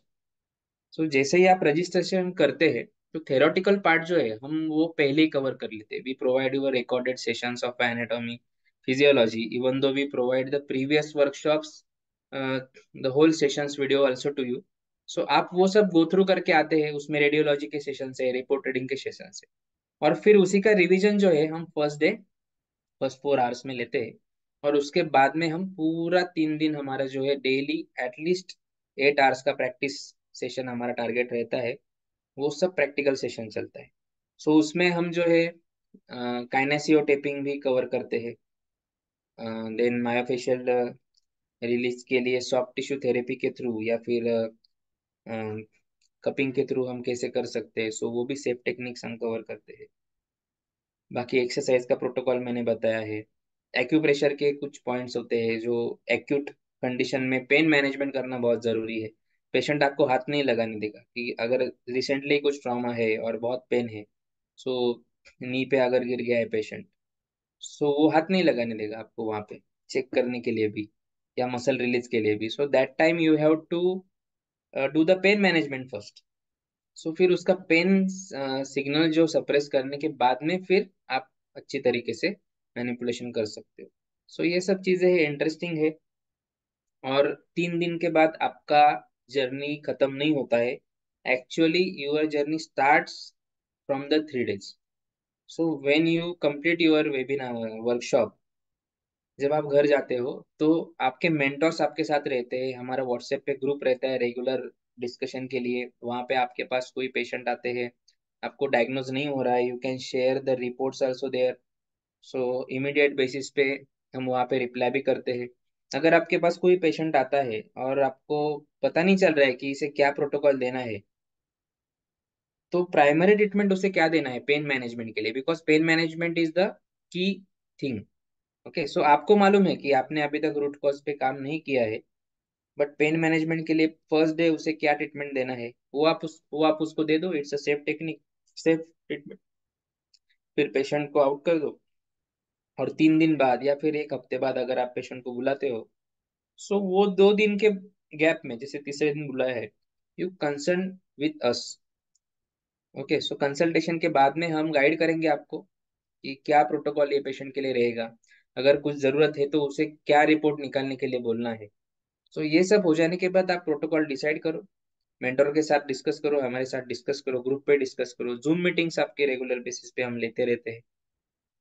So जैसे ही आप registration करते हैं तो theoretical part जो है हम वो पहले ही कवर कर लेते हैं। We provide your recorded sessions of anatomy physiology, even though we provide the previous workshops, the whole sessions video also to you. So आप वो सब गो थ्रू करके आते हैं, उसमें रेडियोलॉजी के सेशन है, रिपोर्ट रीडिंग के सेशन है, और फिर उसी का रिवीजन जो है हम फर्स्ट डे फर्स्ट 4 आवर्स में लेते हैं। और उसके बाद में हम पूरा 3 दिन हमारा जो है डेली एटलीस्ट 8 आवर्स का प्रैक्टिस सेशन हमारा टारगेट रहता है। वो सब प्रैक्टिकल सेशन चलता है। सो उसमें हम जो है काइनेसियो टेपिंग भी कवर करते हैं, देन मायोफेशियल रिलीज के लिए सॉफ्ट टिश्यू थेरेपी के थ्रू या फिर कपिंग के थ्रू हम कैसे कर सकते हैं, सो वो भी सेफ टेक्निक्स हम कवर करते हैं। बाकी एक्सरसाइज का प्रोटोकॉल मैंने बताया है। एक्यूप्रेशर के कुछ पॉइंट्स होते हैं जो एक्यूट कंडीशन में पेन मैनेजमेंट करना बहुत जरूरी है। पेशेंट आपको हाथ नहीं लगाने देगा कि अगर रिसेंटली कुछ ट्रॉमा है और बहुत पेन है, सो नी पे अगर गिर गया है पेशेंट, सो वो हाथ नहीं लगाने देगा आपको वहां पे चेक करने के लिए भी या मसल रिलीज के लिए भी। So that time you have to do the pain management first. So फिर उसका पेन सिग्नल जो सप्रेस करने के बाद में फिर आप अच्छी तरीके से मैनिपुलेशन कर सकते हो। सो ये सब चीजें है, इंटरेस्टिंग है। और 3 दिन के बाद आपका जर्नी खत्म नहीं होता है। Actually your journey starts from the 3 days। So when you complete your webinar workshop, जब आप घर जाते हो तो आपके मेंटर्स आपके साथ रहते हैं। हमारा व्हाट्सएप पे ग्रुप रहता है रेगुलर डिस्कशन के लिए। वहाँ पे आपके पास कोई पेशेंट आते हैं, आपको डायग्नोज नहीं हो रहा है, you can share the reports also there. So immediate basis पे हम वहाँ पे रिप्लाई भी करते हैं। अगर आपके पास कोई पेशेंट आता है और आपको पता नहीं चल रहा है कि इसे क्या प्रोटोकॉल देना है, तो प्राइमरी ट्रीटमेंट उसे क्या देना है पेन मैनेजमेंट के लिए, because pain management is the key thing. Okay, so आपको मालूम है कि आपने अभी तक रूट कॉज पे काम नहीं किया है, बट पेन मैनेजमेंट के लिए फर्स्ट डे उसे क्या ट्रीटमेंट देना है वो आप उसको दे दो। It's a safe technique, safe treatment. फिर पेशेंट को आउट कर दो, और 3 दिन बाद या फिर एक हफ्ते बाद अगर आप पेशेंट को बुलाते हो, सो वो 2 दिन के गैप में जैसे तीसरे दिन बुलाया है, you concern with us. Okay, so consultation के बाद में हम गाइड करेंगे आपको कि क्या प्रोटोकॉल ये पेशेंट के लिए रहेगा, अगर कुछ जरूरत है तो उसे क्या रिपोर्ट निकालने के लिए बोलना है। तो ये सब हो जाने के बाद आप प्रोटोकॉल डिसाइड करो, मेंटर के साथ डिस्कस करो, हमारे साथ डिस्कस करो, ग्रुप पे डिस्कस करो। जूम मीटिंग्स आपके रेगुलर बेसिस पे हम लेते रहते हैं।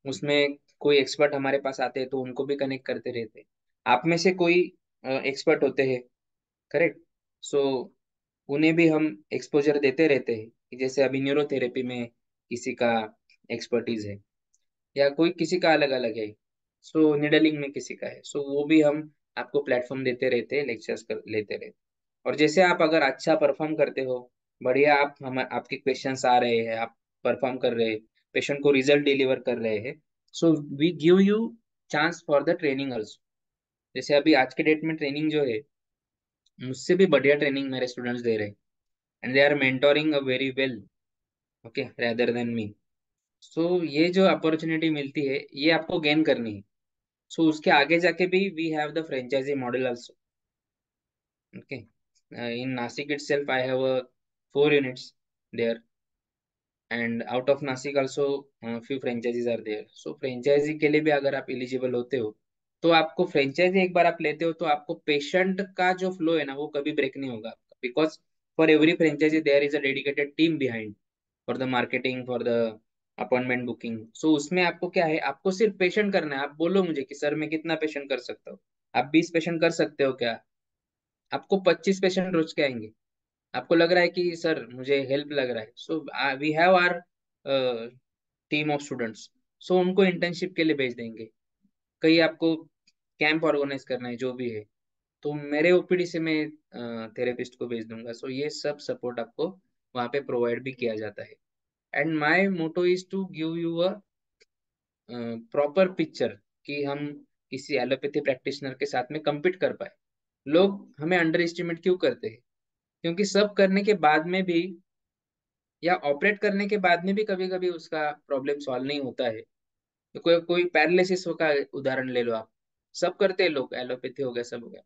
उसमें कोई एक्सपर्ट हमारे पास आते हैं तो उनको भी कनेक्ट करते रहते हैं। आप में से कोई एक्सपर्ट होते हैं, करेक्ट, सो उन्हें भी हम एक्सपोजर देते रहते हैं कि जैसे अभी न्यूरोथेरेपी में किसी का एक्सपर्टीज है या कोई किसी का अलग अलग है, सो निडलिंग में किसी का है, सो वो भी हम आपको प्लेटफॉर्म देते रहते हैं, लेक्चर्स कर लेते रहते हैं। और जैसे आप अगर अच्छा परफॉर्म करते हो, बढ़िया, आप हम आपके क्वेश्चंस आ रहे हैं, आप परफॉर्म कर रहे हैं, पेशेंट को रिजल्ट डिलीवर कर रहे हैं, so we give you chance for the training also. जैसे अभी आज के डेट में ट्रेनिंग जो है, मुझसे भी बढ़िया ट्रेनिंग मेरे स्टूडेंट्स दे रहे हैं, and they are mentoring a very well, okay, rather than me. So ये जो अपॉर्चुनिटी मिलती है ये आपको गेन करनी है। सो उसके आगे जाके भी we have the franchisee model also. Okay, in Nashik itself I have 4 units there, and out of Nasik also few franchises are there. So franchisee के लिए भी अगर आप एलिजिबल होते हो तो आपको फ्रेंचाइजी एक बार आप लेते हो तो आपको पेशेंट का जो फ्लो है ना वो कभी ब्रेक नहीं होगा आपका, because for every franchisee there is a dedicated team behind for the marketing for the appointment booking. So उसमें आपको क्या है, आपको सिर्फ पेशेंट करना है। आप बोलो मुझे कि सर मैं कितना पेशेंट कर सकता हूँ, आप 20 पेशेंट कर सकते हो क्या, आपको 25 पेशेंट रोज के आएंगे। आपको लग रहा है कि सर मुझे हेल्प लग रहा है, so we have our team of students, so उनको इंटर्नशिप के लिए भेज देंगे। कहीं आपको कैंप ऑर्गेनाइज करना है, जो भी है, तो मेरे ओपीडी से मैं थेरेपिस्ट को भेज दूंगा। सो ये सब सपोर्ट आपको वहाँ पे प्रोवाइड भी किया जाता है। And my motto is to give you a proper picture कि हम किसी एलोपैथी प्रैक्टिशनर के साथ में compete कर पाए। लोग हमें अंडर एस्टिमेट क्यों करते हैं? क्योंकि सब करने के बाद में भी, या ऑपरेट करने के बाद में भी कभी कभी उसका प्रॉब्लम सॉल्व नहीं होता है। तो कोई कोई पैरालिसिस का उदाहरण ले लो आप। सब करते हैं लोग, एलोपैथी हो गया, सब हो गया,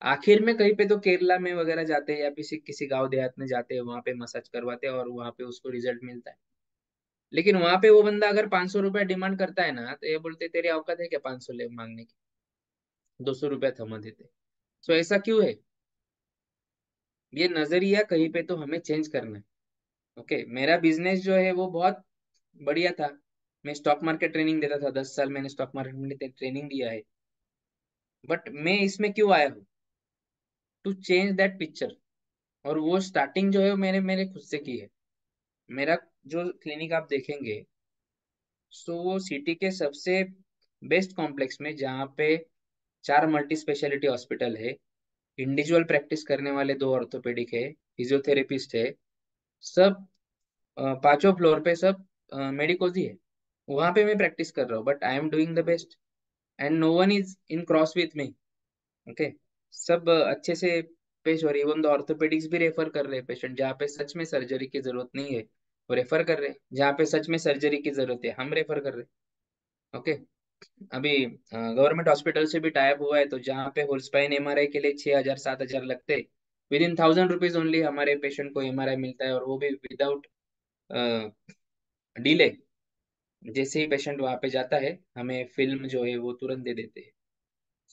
आखिर में कहीं पे तो केरला में वगैरह जाते हैं या किसी किसी गांव देहात में जाते हैं, वहां पे मसाज करवाते हैं और वहां पे उसको रिजल्ट मिलता है। लेकिन वहां पे वो बंदा अगर 500 रुपया डिमांड करता है ना, तो ये बोलते तेरी औकात है क्या 500 ले मांगने की, 200 रुपया थमा देते। सो ऐसा क्यों है? ये नजरिया कहीं पे तो हमें चेंज करना है। ओके, मेरा बिजनेस जो है वो बहुत बढ़िया था। मैं स्टॉक मार्केट ट्रेनिंग देता था, 10 साल मैंने स्टॉक मार्केट में ट्रेनिंग दिया है। बट मैं इसमें क्यों आया हूँ? To change that picture. और वो स्टार्टिंग जो है वो मैंने मेरे खुद से की है। मेरा जो क्लिनिक आप देखेंगे, सो वो सिटी के सबसे बेस्ट कॉम्प्लेक्स में, जहाँ पे 4 मल्टी स्पेशलिटी हॉस्पिटल है, इंडिविजुअल प्रैक्टिस करने वाले 2 ऑर्थोपेडिक है, फिजियोथेरेपिस्ट है, सब 5 फ्लोर पे सब मेडिकोज ही है। वहां पे मैं प्रैक्टिस कर रहा हूँ, but I am doing the best and no one is in cross with me. Okay, सब अच्छे से पेश हो रही है। इवन द ऑर्थोपेडिक्स भी रेफर कर रहे हैं पेशेंट, जहाँ पे सच में सर्जरी की जरूरत नहीं है वो रेफर कर रहे हैं, जहाँ पे सच में सर्जरी की जरूरत है हम रेफर कर रहे हैं। ओके, अभी गवर्नमेंट हॉस्पिटल से भी टाइप हुआ है, तो जहाँ पे होल स्पाइन एमआरआई के लिए 6,000 7,000 लगते, विद इन 1,000 रुपीज ओनली हमारे पेशेंट को एमआरआई मिलता है, और वो भी विदाउट डिले। जैसे ही पेशेंट वहां पे जाता है, हमें फिल्म जो है वो तुरंत दे देते हैं।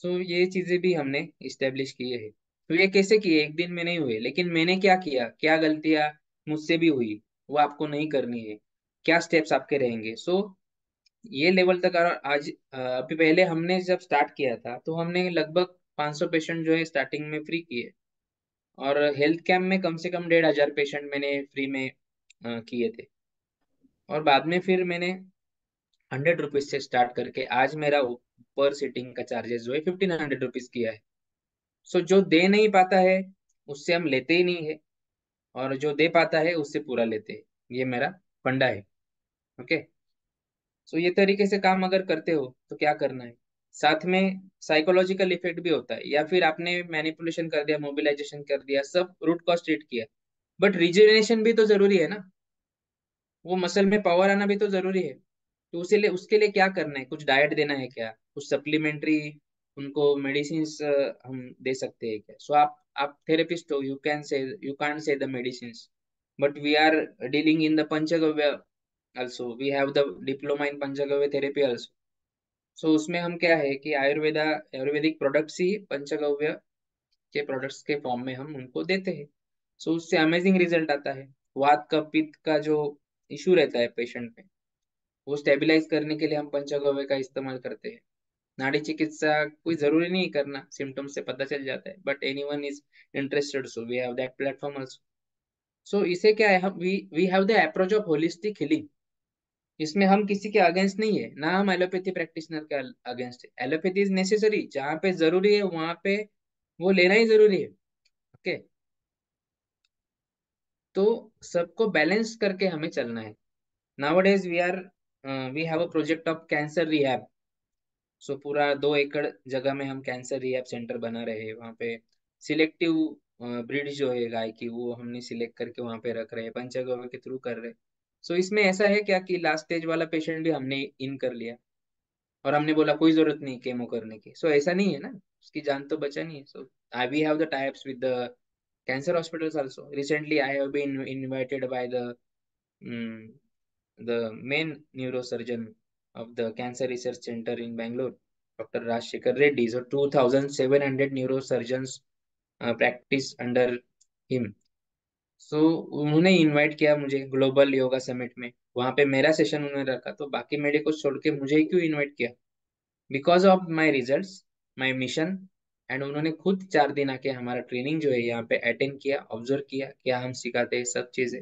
सो ये चीजें भी हमने इस्टेब्लिश की है। तो ये कैसे किए? एक दिन में नहीं हुए, लेकिन मैंने क्या किया, क्या गलतियां मुझसे भी हुई, वो आपको नहीं करनी है, क्या स्टेप्स आपके रहेंगे। सो ये लेवल तक। और आज अभी पहले हमने जब स्टार्ट किया था, तो हमने लगभग 500 पेशेंट जो है स्टार्टिंग में फ्री किए, और हेल्थ कैम्प में कम से कम 1,500 पेशेंट मैंने फ्री में किए थे। और बाद में फिर मैंने 100 रुपीज से स्टार्ट करके आज मेरा पर सीटिंग का चार्जेस जो है 1,500 रुपीज किया है। सो जो दे नहीं पाता है उससे हम लेते ही नहीं है, और जो दे पाता है उससे पूरा लेते हैं। ये मेरा फंडा है। ओके, सो ये तरीके से काम अगर करते हो तो क्या करना है, साथ में साइकोलॉजिकल इफेक्ट भी होता है, या फिर आपने मैनिपुलेशन कर दिया, मोबिलाइजेशन कर दिया, सब रूट कॉज ट्रीट किया, बट रिजुविनेशन भी तो जरूरी है ना। वो मसल में पावर आना भी तो जरूरी है। तो उसके लिए क्या करना है? कुछ डाइट देना है क्या, कुछ सप्लीमेंट्री उनको मेडिसिन हम दे सकते हैं क्या? सो आप थेरेपिस्ट हो, you can say the medicine, but we are dealing in the panchagavya also, we have the diploma in panchagavya therapy also। So उसमें हम क्या है कि आयुर्वेदिक प्रोडक्ट्स ही पंचगव्य के प्रोडक्ट्स के फॉर्म में हम उनको देते हैं। सो उससे अमेजिंग रिजल्ट आता है। वात का पित्त का जो इशू रहता है पेशेंट में, वो स्टेबलाइज करने के लिए हम पंचगव्य का इस्तेमाल करते हैं। नाड़ी चिकित्सा कोई जरूरी नहीं करना, सिम्टम्स से पता चल जाता है, but any one is interested, so we have that platform also. So इसे क्या है, हम we have the approach of holistic healing. इसमें हम किसी के अगेंस्ट नहीं है ना, हम एलोपैथी प्रैक्टिशनर के अगेंस्ट है। एलोपैथी इज नेसेसरी, जहाँ पे जरूरी है वहां पे वो लेना ही जरूरी है। ओके, तो सबको बैलेंस करके हमें चलना है। Nowadays we have a project of cancer rehab. So पूरा 2 एकड़ जगह में हम कैंसर रिहैब सेंटर बना रहे हैं। वहाँ पे सिलेक्टिव ब्रीड जो है गाय की, वो हमने सिलेक्ट करके वहाँ पे रख रहे हैं, पंचगव्य के थ्रू कर रहे हैं। सो इसमें ऐसा है क्या कि लास्ट स्टेज वाला पेशेंट भी हमने इन कर लिया, और हमने बोला कोई जरूरत नहीं केमो करने की। सो ऐसा नहीं है ना, उसकी जान तो बचा नहीं है। So I we have the types with the cancer hospitals also. Recently I have been invited by the main neurosurgeon of the Cancer Research Center in Bangalore, Dr. Rajshekhar Reddy. So 2,700 neurosurgeons practice under him. So उन्होंने invite किया मुझे global yoga summit में, वहां पे मेरा session उन्होंने रखा, तो बाकी मेडिको छोड़ के मुझे ही क्यों इनवाइट किया? Because of my result, my mission. And उन्होंने खुद 4 दिन आके हमारा ट्रेनिंग जो है यहाँ पे अटेंड किया, ऑब्जर्व किया क्या हम सिखाते हैं, सब चीजें।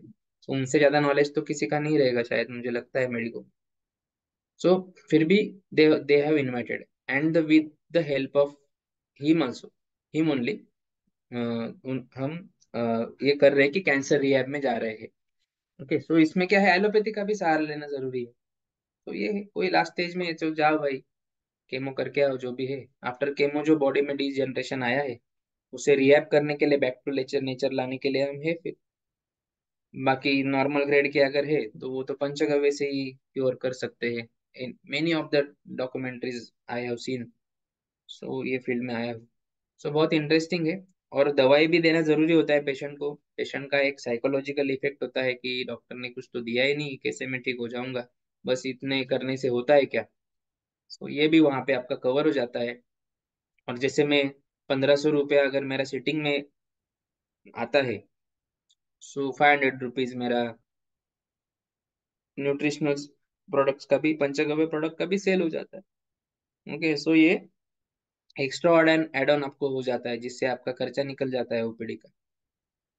तो उनसे ज्यादा नॉलेज तो किसी का नहीं रहेगा शायद, मुझे लगता है मेडिको। सो फिर भी they have invited, and with the help of him also, him only, हम ये कर रहे हैं कि कैंसर रिहैब में जा रहे हैं। ओके, सो इसमें क्या है, एलोपैथी का भी सहारा लेना जरूरी है। तो ये है, कोई लास्ट स्टेज में तो जाओ भाई, केमो करके आओ जो भी है। आफ्टर केमो जो बॉडी में डिजनरेशन आया है, उसे रिहैब करने के लिए, बैक टू नेचर नेचर लाने के लिए हम है फिर। बाकी नॉर्मल ग्रेड के अगर है तो वो तो पंचगव्य से ही क्योर कर सकते हैं। In many of the documentaries I have seen. So ये फील्ड में आया हूँ। सो बहुत इंटरेस्टिंग है। और दवाई भी देना जरूरी होता है पेशेंट को। पेशेंट का एक साइकोलॉजिकल इफेक्ट होता है कि डॉक्टर ने कुछ तो दिया ही नहीं, कैसे मैं ठीक हो जाऊंगा, बस इतने करने से होता है क्या। सो ये भी वहां पे आपका कवर हो जाता है। और जैसे मैं 1500 रुपया अगर मेरा सिटिंग में आता है, सो 500 रुपीज मेरा न्यूट्रिशनल प्रोडक्ट्स का भी, पंचगव्य प्रोडक्ट का भी सेल हो जाता है। ओके, सो ये एक्स्ट्रा एड ऑन आपको हो जाता है, जिससे आपका खर्चा निकल जाता है ओपीडी का।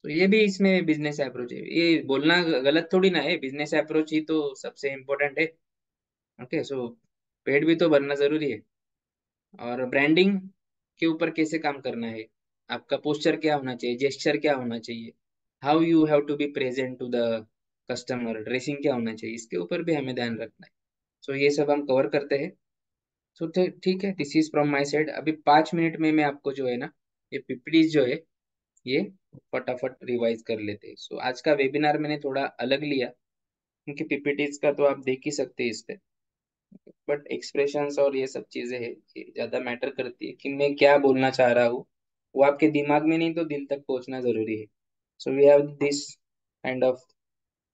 तो ये भी इसमें बिजनेस अप्रोच है। ये बोलना गलत थोड़ी ना है, बिजनेस अप्रोच ही तो सबसे इम्पोर्टेंट है। ओके, सो पेट भी तो भरना जरूरी है। और ब्रांडिंग के ऊपर कैसे काम करना है, आपका पोस्चर क्या होना चाहिए, जेस्चर क्या होना चाहिए, how you have to be present to the customer, dressing क्या होना चाहिए, इसके ऊपर भी हमें ध्यान रखना है। सो ये सब हम कवर करते हैं। सो ठीक है, this is from my side. अभी 5 मिनट में मैं आपको जो है ना, ये पीपीटीज जो है, ये फटाफट रिवाइज कर लेते हैं। सो आज का वेबिनार मैंने थोड़ा अलग लिया, क्योंकि पीपीटीज का तो आप देख ही सकते हैं इस पे, बट एक्सप्रेशंस और ये सब चीजें है, ये ज्यादा मैटर करती है कि मैं क्या बोलना चाह रहा हूँ। वो आपके दिमाग में नहीं तो दिल तक पहुंचना जरूरी है। So we have this kind of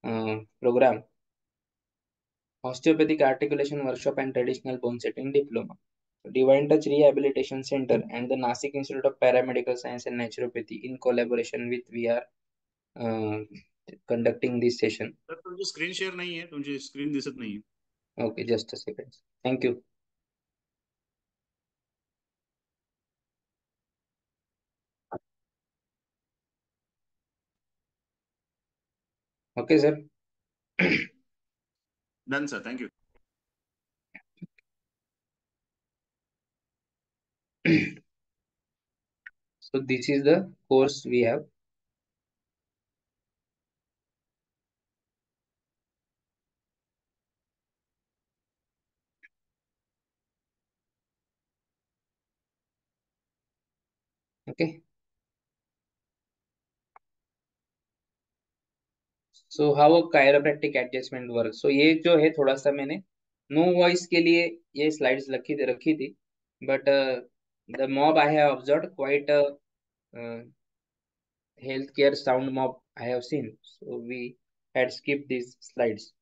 programme, osteopathic articulation workshop and traditional bone setting diploma, Divine Touch Rehabilitation Center and the Nashik Institute of Paramedical Science and Naturopathy in collaboration with we are uh, conducting this session. तर तुमची screen share नाही आहे, तुमची screen दिसत नाहीये. Okay, just a second. Thank you. Okay, sir. Done sir, thank you. So this is the course we have. Okay. So how a chiropractic adjustment works. So ये जो है थोड़ा सा मैंने नो वॉइस के लिए ये स्लाइड्स रखी थी, but the mob I have observed quite healthcare sound mob I have seen. So we had skipped these slides.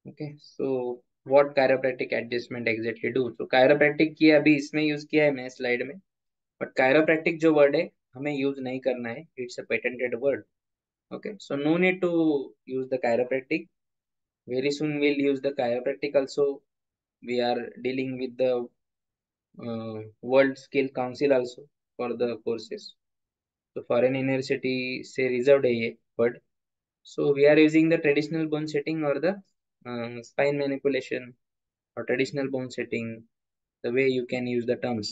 Okay, so what chiropractic adjustment exactly do? So chiropractic की अभी इसमें use किया है मैंने स्लाइड में, but chiropractic जो word है हमें यूज नहीं करना है, it's a patented word. Okay, so no need to use the chiropractic. Very soon we'll use the chiropractic also. We are dealing with the World Skill Council also for the courses. तो foreign university से reserve है ये word. So we are using the traditional bone setting or the spine manipulation or traditional bone setting, the way you can use the terms.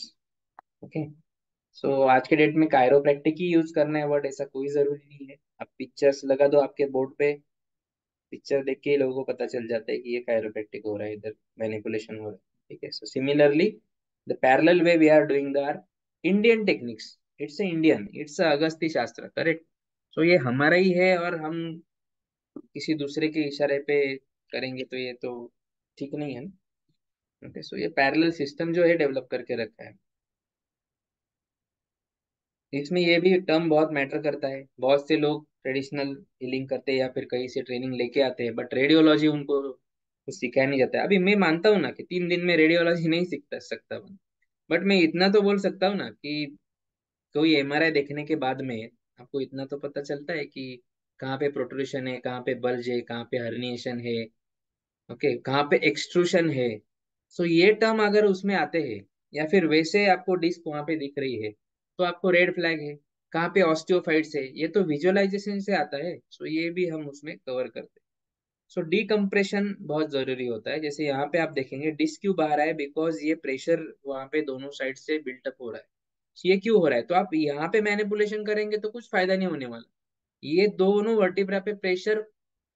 Okay. So आज के date में chiropractic ही use करना है word, ऐसा कोई जरूरी नहीं है। आप पिक्चर्स लगा दो आपके बोर्ड पे, पिक्चर देख के ही लोगों को पता चल जाता है कि ये कायरोप्रैक्टिक हो रहा है, इधर मैनिपुलेशन हो रहा है। ठीक है, so similarly the parallel way we are doing the our Indian techniques. It's Indian, it's Agasti Shastra, correct. सो ये हमारा ही है, और हम किसी दूसरे के इशारे पे करेंगे तो ये तो ठीक नहीं है ना। ओके, सो ये पैरेलल सिस्टम जो है डेवलप करके रखा है। इसमें ये भी टर्म बहुत मैटर करता है। बहुत से लोग ट्रेडिशनल हीलिंग करते हैं या फिर कहीं से ट्रेनिंग लेके आते हैं, बट रेडियोलॉजी उनको कुछ सिखाया नहीं जाता है। अभी मैं मानता हूँ ना कि 3 दिन में रेडियोलॉजी नहीं सीख सकता, बट मैं इतना तो बोल सकता हूँ ना कि कोई एमआरआई देखने के बाद में आपको इतना तो पता चलता है कि कहाँ पे प्रोट्रूशन है, कहाँ पे बल्ज है, कहाँ पे हर्निएशन है, ओके, कहाँ पे एक्सट्रूशन है। सो ये टर्म अगर उसमें आते हैं, या फिर वैसे आपको डिस्क वहां पे दिख रही है, तो आपको रेड फ्लैग है। कहाँ पे ऑस्टियोफाइट्स है, ये तो विजुअलाइजेशन से आता है, सो ये भी हम उसमें कवर करते हैं। सो डीकम्प्रेशन बहुत जरूरी होता है। जैसे यहाँ पे आप देखेंगे डिस्क क्यों बाहर है, बिकॉज ये प्रेशर वहाँ पे दोनों साइड से बिल्टअप हो रहा है। So ये क्यों हो रहा है, तो आप यहाँ पे मैनिपुलेशन करेंगे तो कुछ फायदा नहीं होने वाला। ये दोनों वर्टिब्रा पे प्रेशर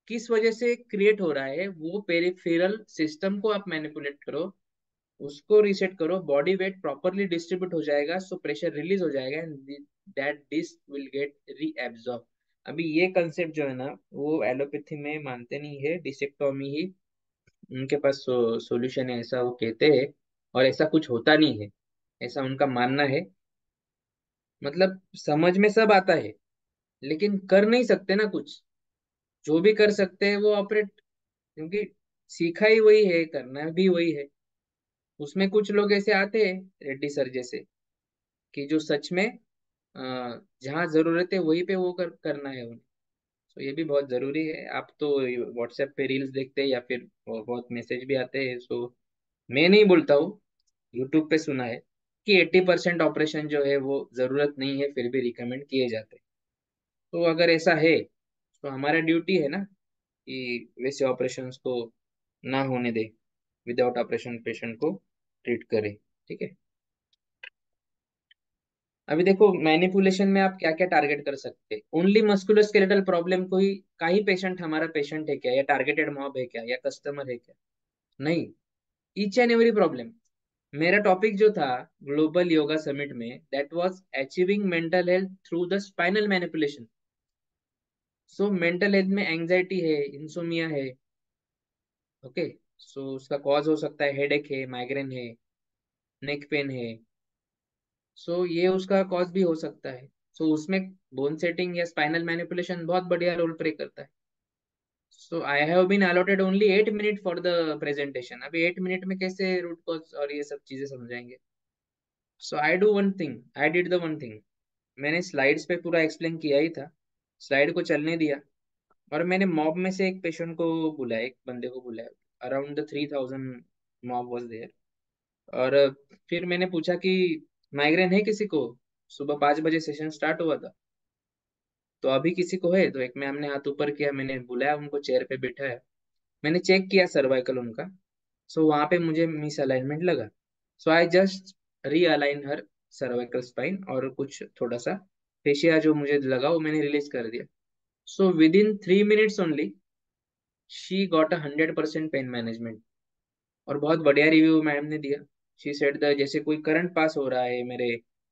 किस वजह से क्रिएट हो रहा है, वो पेरिफेरल सिस्टम को आप मैनिपुलेट करो, उसको रीसेट करो, बॉडी वेट प्रॉपरली डिस्ट्रीब्यूट हो जाएगा, सो प्रेशर रिलीज हो जाएगा and that disc will get reabsorb. अभी ये कंसेप्ट जो है ना, वो एलोपैथी में मानते नहीं है, डिसेक्टोमी ही उनके पास सॉल्यूशन है, ऐसा वो कहते हैं। और ऐसा कुछ होता नहीं है, ऐसा उनका मानना है। मतलब समझ में सब आता है, लेकिन कर नहीं सकते ना कुछ। जो भी कर सकते हैं वो ऑपरेट, क्योंकि सीखा ही वही है, करना भी वही है। उसमें कुछ लोग ऐसे आते हैं रेड्डी सर जैसे, कि जो सच में जहाँ जरूरत है वहीं पे वो करना है उन्हें। तो ये भी बहुत जरूरी है। आप तो व्हाट्सएप पे रील्स देखते हैं या फिर बहुत मैसेज भी आते हैं, सो मैं नहीं बोलता हूँ, यूट्यूब पे सुना है कि 80% ऑपरेशन जो है वो जरूरत नहीं है, फिर भी रिकमेंड किए जाते हैं। तो अगर ऐसा है तो हमारा ड्यूटी है ना कि वैसे ऑपरेशंस को ना होने दे, विदाउट ऑपरेशन पेशेंट को ट्रीट करें। ठीक है। अभी देखो मैनिपुलेशन में आप क्या क्या टारगेट कर सकते हैं। ओनली मस्कुलोस्केलेटल प्रॉब्लम को ही का ही पेशेंट हमारा पेशेंट है क्या, या टारगेटेड मॉब है क्या, या कस्टमर है क्या? नहीं, ईच एंड एवरी प्रॉब्लम। मेरा टॉपिक जो था ग्लोबल योगा समिट में, that was achieving mental health through the spinal manipulation. So mental health में एंजाइटी है, इंसोमिया है, ओके। सो उसका कॉज हो सकता है हेडेक है, माइग्रेन है, नेक पेन है। सो ये उसका कॉज भी हो सकता है। सो उसमें बोन सेटिंग या स्पाइनल मैनिपुलेशन बहुत बढ़िया रोल प्ले करता है। So I have been allotted only 8 minute for the presentation. अभी 8 मिनट में कैसे रूट कॉज और ये सब चीजें समझाएंगे? So I do one thing, I did the one thing, मैंने स्लाइड्स पे पूरा एक्सप्लेन किया ही था, स्लाइड को चलने दिया, और मैंने मॉब में से एक पेशेंट को बुलाया, एक बंदे को बुलाया। Around the 3,000 mob was there. और फिर मैंने पूछा कि माइग्रेन है किसी को? सुबह 5 बजे सेशन स्टार्ट हुआ था, तो अभी किसी को है? तो एक मैम ने हाथ ऊपर किया, मैंने बुलाया उनको, चेयर पे बिठाया, मैंने चेक किया सर्वाइकल उनका। सो वहां पे मुझे मिस अलाइनमेंट लगा। So I just realign her cervical spine, और कुछ थोड़ा सा फेशिया जो मुझे लगा वो मैंने रिलीज कर दिया। So with in 3 minutes only she got 100% pain management. और बहुत बढ़िया रिव्यू मैम ने दिया। शी सेड द जैसे कोई करंट पास हो रहा है मेरे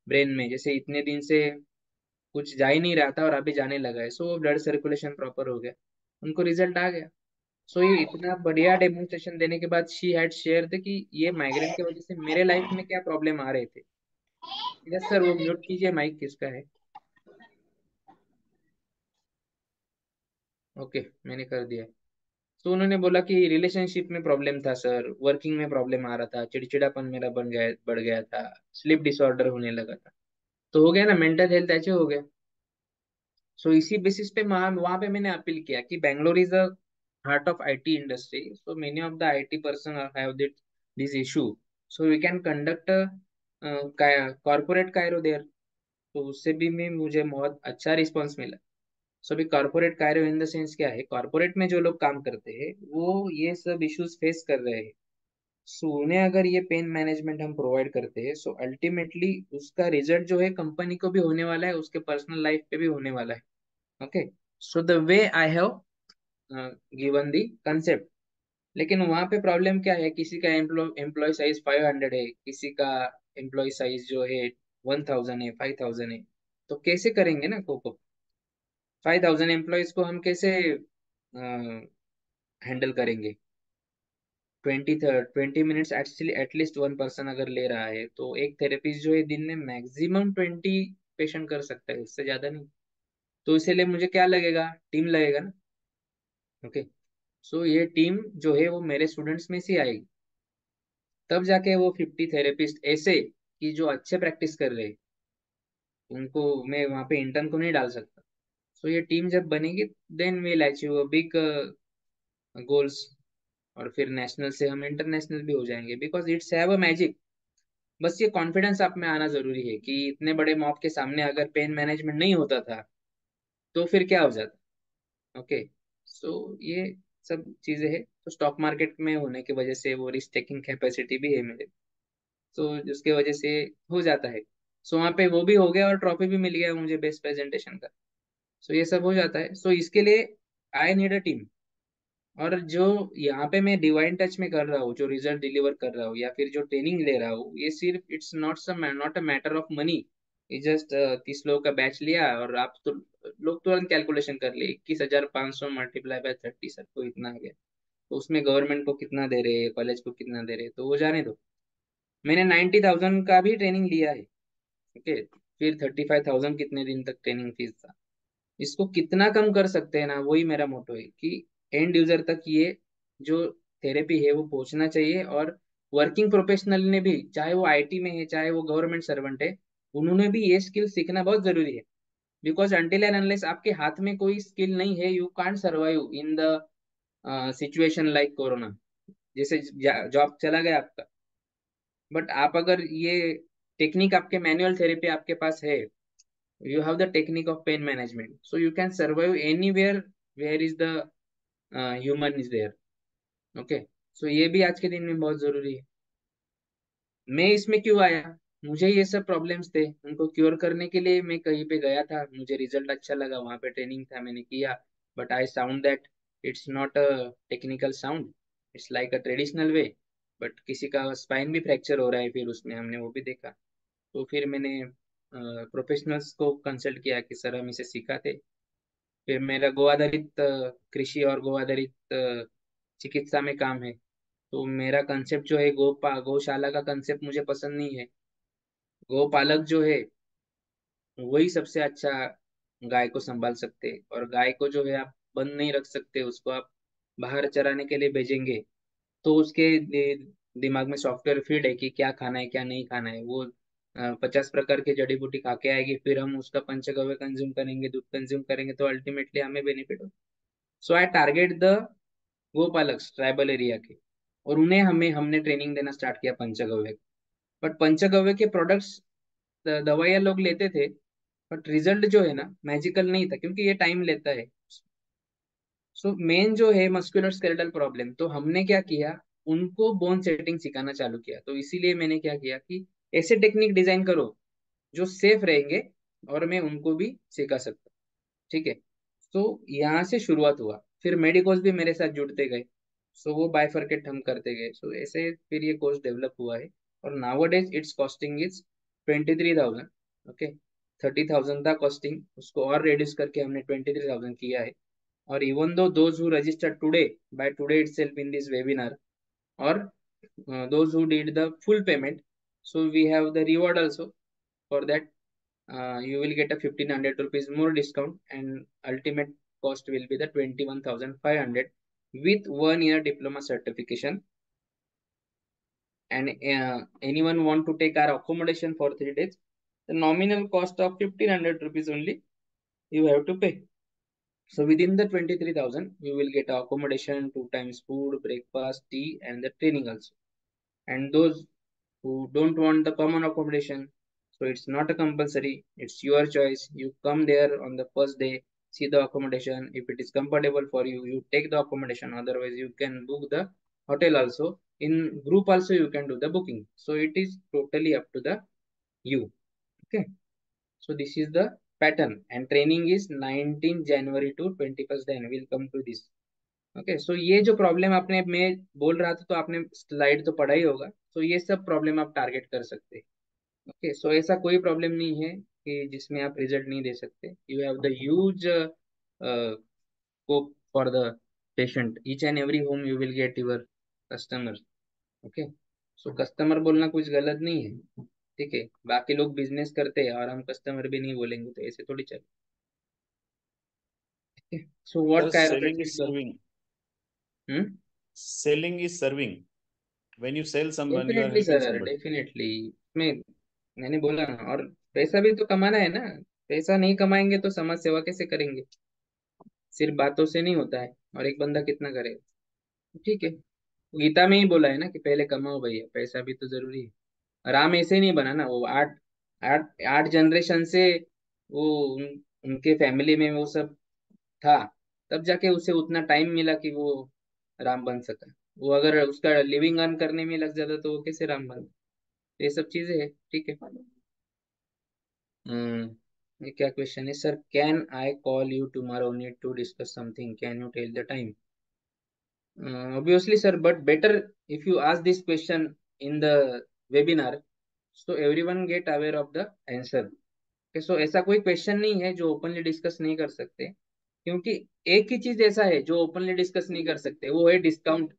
ब्रेन में, जैसे इतने दिन से कुछ जा ही नहीं रहा था और अभी जाने लगा है, सो ब्लड सर्कुलेशन प्रॉपर हो गया, उनको रिजल्ट आ गया। सो ये इतना बढ़िया डेमोन्स्ट्रेशन देने के बाद शी हैड शेयर थे कि ये माइग्रेन की वजह से मेरे लाइफ में क्या प्रॉब्लम आ रहे थे। यस सर, वो म्यूट कीजिए, माइक किसका है? ओके, मैंने कर दिया। तो उन्होंने बोला कि रिलेशनशिप में प्रॉब्लम था सर, वर्किंग में प्रॉब्लम आ रहा था, चिड़चिड़ापन मेरा बन गया, बढ़ गया था, स्लीप डिसऑर्डर होने लगा था। तो हो गया ना, मेंटल हेल्थ ऐसे हो गया। सो इसी बेसिस पे वहां पे मैंने अपील किया कि Bangalore is the heart of IT industry, so many of the IT person have this issue, so we can conduct corporate chiro there. तो उससे भी मैं मुझे बहुत अच्छा रिस्पॉन्स मिला। सो अभी corporate Cairo in the sense क्या है, कॉर्पोरेट में जो लोग काम करते हैं वो ये सब इश्यूज फेस कर रहे हैं। सो उन्हें अगर ये पेन मैनेजमेंट हम प्रोवाइड करते हैं, सो अल्टीमेटली उसका रिजल्ट जो है कंपनी को भी होने वाला है, उसके पर्सनल लाइफ पे भी होने वाला है। Okay. So the way I have given the concept. लेकिन वहां पे प्रॉब्लम क्या है, किसी का एम्प्लॉय साइज 500 है, किसी का एम्प्लॉय साइज जो है 1,000 है, 5,000 है। तो कैसे करेंगे ना कोको? 5,000 एम्प्लॉयज को हम कैसे हैंडल करेंगे? 20 minutes actually at least one person अगर ले रहा है, तो एक थेरेपिस्ट जो है दिन में मैक्सिमम 20 पेशेंट कर सकता है, उससे ज्यादा नहीं। तो इसीलिए मुझे क्या लगेगा, टीम लगेगा ना। ओके। सो ये टीम जो है वो मेरे स्टूडेंट्स में से आएगी, तब जाके वो 50 थेरेपिस्ट ऐसे कि जो अच्छे प्रैक्टिस कर रहे हैं, उनको मैं वहां पे इंटर्न को नहीं डाल सकता। सो ये टीम जब बनेगी, then we'll achieve big goals, और फिर नेशनल से हम इंटरनेशनल भी हो जाएंगे, because it's have a magic. बस ये कॉन्फिडेंस आप में आना जरूरी है कि इतने बड़े मॉब के सामने अगर पेन मैनेजमेंट नहीं होता था तो फिर क्या हो जाता। ओके। सो ये सब चीजें हैं, तो स्टॉक मार्केट में होने की वजह से वो रिस्क टेकिंग कैपेसिटी भी है मेरे, तो जिसके वजह से हो जाता है। सो वहाँ पे वो भी हो गया और ट्रॉफी भी मिल गया मुझे बेस्ट प्रेजेंटेशन का। सो ये सब हो जाता है, सो इसके लिए आई नीड अ टीम। और जो यहाँ पे मैं डिवाइन टच में कर रहा हूँ, जो रिजल्ट डिलीवर कर रहा हूँ या फिर जो ट्रेनिंग ले रहा हूँ, ये सिर्फ it's not a matter of money. ये जस्ट 30 लोगों का बैच लिया और आप तो लोग तुरंत कैलकुलेशन कर लिए 21,500 मल्टीप्लाई बाय 30, सबको इतना आ गया। तो उसमें गवर्नमेंट को कितना दे रहे हैं, कॉलेज को कितना दे रहे हैं, तो वो जाने दो। मैंने 90,000 का भी ट्रेनिंग लिया है। ओके। फिर 35,000 कितने दिन तक ट्रेनिंग फीस था। इसको कितना कम कर सकते हैं ना, वही मेरा मोटो है कि एंड यूजर तक ये जो थेरेपी है वो पहुंचना चाहिए। और वर्किंग प्रोफेशनल ने भी, चाहे वो आईटी में है चाहे वो गवर्नमेंट सर्वेंट है, उन्होंने भी ये स्किल सीखना बहुत जरूरी है। बिकॉज अनटिल एंड अनलेस आपके हाथ में कोई स्किल नहीं है, you can't survive in the situation like corona. जैसे जॉब चला गया आपका, बट आप अगर ये टेक्निक, आपके मैनुअल थेरेपी आपके पास है, you have the technique of pain management, so you can survive anywhere where is the human is there. Okay. So ये भी आज के दिन में बहुत जरूरी है। मैं इसमें क्यों आया, मुझे ये सब प्रॉब्लम्स थे, उनको क्योर करने के लिए मैं कहीं पे गया था, मुझे रिजल्ट अच्छा लगा, वहां पे ट्रेनिंग था मैंने किया। But I sound that it's not a technical sound, it's like a traditional way. But किसी का स्पाइन भी फ्रैक्चर हो रहा है, फिर उसमें हमने वो भी देखा। तो फिर मैंने प्रोफेशनल्स को कंसल्ट किया कि सर हम इसे सिखाते। फिर मेरा गो आधारित कृषि और गो आधारित चिकित्सा में काम है। तो मेरा कंसेप्ट जो है गौशाला का कंसेप्ट मुझे पसंद नहीं है। गौपालक जो है वही सबसे अच्छा गाय को संभाल सकते हैं। और गाय को जो है आप बंद नहीं रख सकते, उसको आप बाहर चराने के लिए भेजेंगे तो उसके दिमाग में सॉफ्टवेयर फीड है कि क्या खाना है क्या नहीं खाना है। वो 50 प्रकार की जड़ी बूटी खा के आएगी, फिर हम उसका पंचगव्य कंज्यूम करेंगे, दूध कंज्यूम करेंगे, तो अल्टीमेटली हमें बेनिफिट हो। सो आई target the Gopalak tribal area के, और उन्हें हमें हमने ट्रेनिंग देना स्टार्ट किया पंचगव्य। बट पंचगव्य के प्रोडक्ट्स, दवाइयाँ लोग लेते थे, बट रिजल्ट जो है ना मैजिकल नहीं था, क्योंकि ये टाइम लेता है। सो मेन जो है मस्कुलर स्केलेटल प्रॉब्लम, तो हमने क्या किया, उनको बोन सेटिंग सिखाना चालू किया। तो इसीलिए मैंने क्या किया कि ऐसे टेक्निक डिजाइन करो जो सेफ रहेंगे और मैं उनको भी सिखा सकता। ठीक है। तो यहाँ से शुरुआत हुआ, फिर मेडिकोस भी मेरे साथ जुड़ते गए। सो वो बाइफरकेट हम करते गए, सो ऐसे फिर ये कोर्स डेवलप हुआ है। और now days it's costing is 23,000। Okay. 30,000 था कॉस्टिंग, उसको और रिड्यूस करके हमने 23,000 किया है। और even though those who registered today, by today itself in this webinar, or those who did the full payment, so we have the reward also for that. You will get a 1,500 rupees more discount, and ultimate cost will be the 21,500 with 1 year diploma certification. And anyone want to take our accommodation for 3 days, the nominal cost of 1,500 rupees only you have to pay. So within the 23,000, you will get accommodation, 2 times food, breakfast, tea, and the training also. And those who don't want the common accommodation, so it's not a compulsory, it's your choice. You come there on the first day, see the accommodation. If it is comfortable for you, you take the accommodation. Otherwise, you can book the hotel also. In group also, you can do the booking. So it is totally up to the you. Okay. So this is the pattern, and training is 19 January to 21st Jan. We'll come to this. Okay. So ये जो problem आपने, मैं बोल रहा था तो आपने slide तो पढ़ा ही होगा, तो ये सब प्रॉब्लम आप टारगेट कर सकते हैं। ओके। सो ऐसा कोई प्रॉब्लम नहीं है कि जिसमें आप रिजल्ट नहीं दे सकते। You have the huge scope for the patient, each and every home you will get your customer. Okay. So customer बोलना कुछ गलत नहीं है। ठीक है। बाकी लोग बिजनेस करते हैं और हम कस्टमर भी नहीं बोलेंगे, तो ऐसे थोड़ी चले। So sir what selling is chiropractic do. Serving, selling is serving, when you sell someone you are definitely helping sir, somebody. Definitely. मैं मैंने बोला ना, और पैसा भी तो कमाना है ना। पैसा नहीं कमाएंगे तो समाज सेवा कैसे करेंगे। सिर्फ बातों से नहीं होता है, और एक बंदा कितना करेगा। ठीक है। गीता में ही बोला है ना कि पहले कमाओ भैया, पैसा भी तो जरूरी है। राम ऐसे नहीं बना ना, वो आठ आठ आठ जनरेशन से वो उनके फैमिली में वो सब था, तब जाके उसे उतना टाइम मिला कि वो राम बन सका। वो अगर उसका लिविंग अर्न करने में लग जाता तो वो कैसे राम बन। ये सब चीजें है, ठीक है। ये क्या क्वेश्चन है sir? Can I call you tomorrow, need to discuss something, can you tell the time? Obviously sir, but better if you ask this question in the webinar, so everyone get aware of the answer. Okay, so ऐसा कोई question नहीं है जो openly discuss नहीं कर सकते, क्योंकि एक ही चीज ऐसा है जो ओपनली डिस्कस नहीं कर सकते, वो है डिस्काउंट।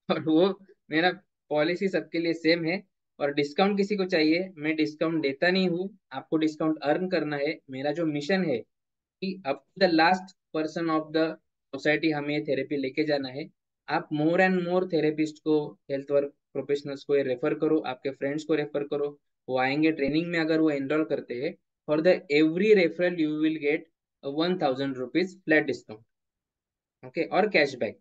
और वो मेरा पॉलिसी सबके लिए सेम है। और डिस्काउंट किसी को चाहिए, मैं डिस्काउंट देता नहीं हूँ। आपको डिस्काउंट अर्न करना है, मेरा जो मिशन है कि up the last person of the society हमें ये थेरेपी लेके जाना है। आप मोर एंड मोर थेरेपिस्ट को, हेल्थ वर्क प्रोफेशनल्स को ये रेफर करो, आपके फ्रेंड्स को रेफर करो। वो आएंगे ट्रेनिंग में, अगर वो एनरोल करते हैं, for the every referral you will gate 1,000 rupees flat discount. Okay, और कैशबैक।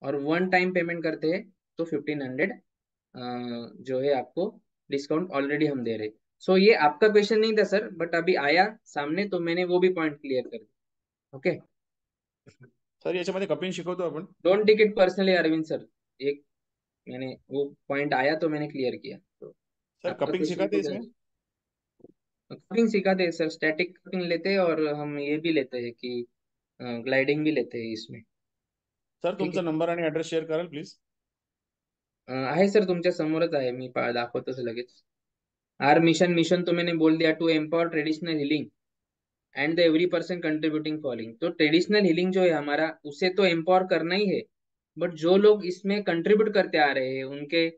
और वन टाइम पेमेंट करते हैं तो 1,500 जो है आपको डिस्काउंट ऑलरेडी हम दे रहे। सो ये आपका क्वेश्चन नहीं था सर, बट अभी आया सामने तो मैंने वो भी पॉइंट क्लियर कर दिया। ओके। सर याच्यामध्ये कपिंग शिकवतो आपण? Don't take it personally Arvind sir. एक मैंने वो पॉइंट आया तो मैंने क्लियर किया, तो सर आपका कपिंग क्वेश्चन सिखाते को हैं इसमें? कपिंग सिखाते हैं सर, स्टैटिक कपिंग लेते हैं, और हम ये भी लेते हैं कि ग्लाइडिंग भी लेते हैं इसमें। सर ठीक तुमचा है। नंबर आणि ऍड्रेस शेअर कराल प्लीज? आहे सर, तुमच्या समोरच आहे, मी दाखवतोच लगेच। आर मिशन तो मैंने बोल दिया, to empower traditional healing and the every person contributing following. तो ट्रेडिशनल हीलिंग जो है हमारा, उसे तो एम्पावर करना ही है, बट जो लोग इसमें कंट्रीब्यूट करते आ रहे हैं, उनके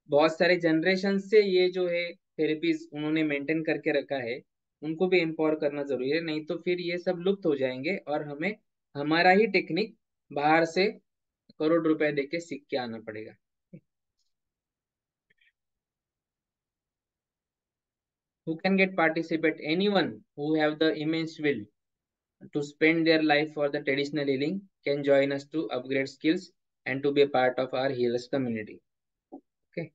बहुत सारे जनरेशन से ये जो है थेरेपीज उन्होंने मेंटेन करके रखा है, उनको भी एम्पावर करना जरूरी है। नहीं तो फिर ये सब लुप्त हो जाएंगे और हमें हमारा ही टेक्निक बाहर से करोड़ रुपए देके सीख के आना पड़ेगा। Who can get participate? Anyone who have the immense will to spend their life for the traditional healing can join us to upgrade skills and to be a part of our healers community. Okay.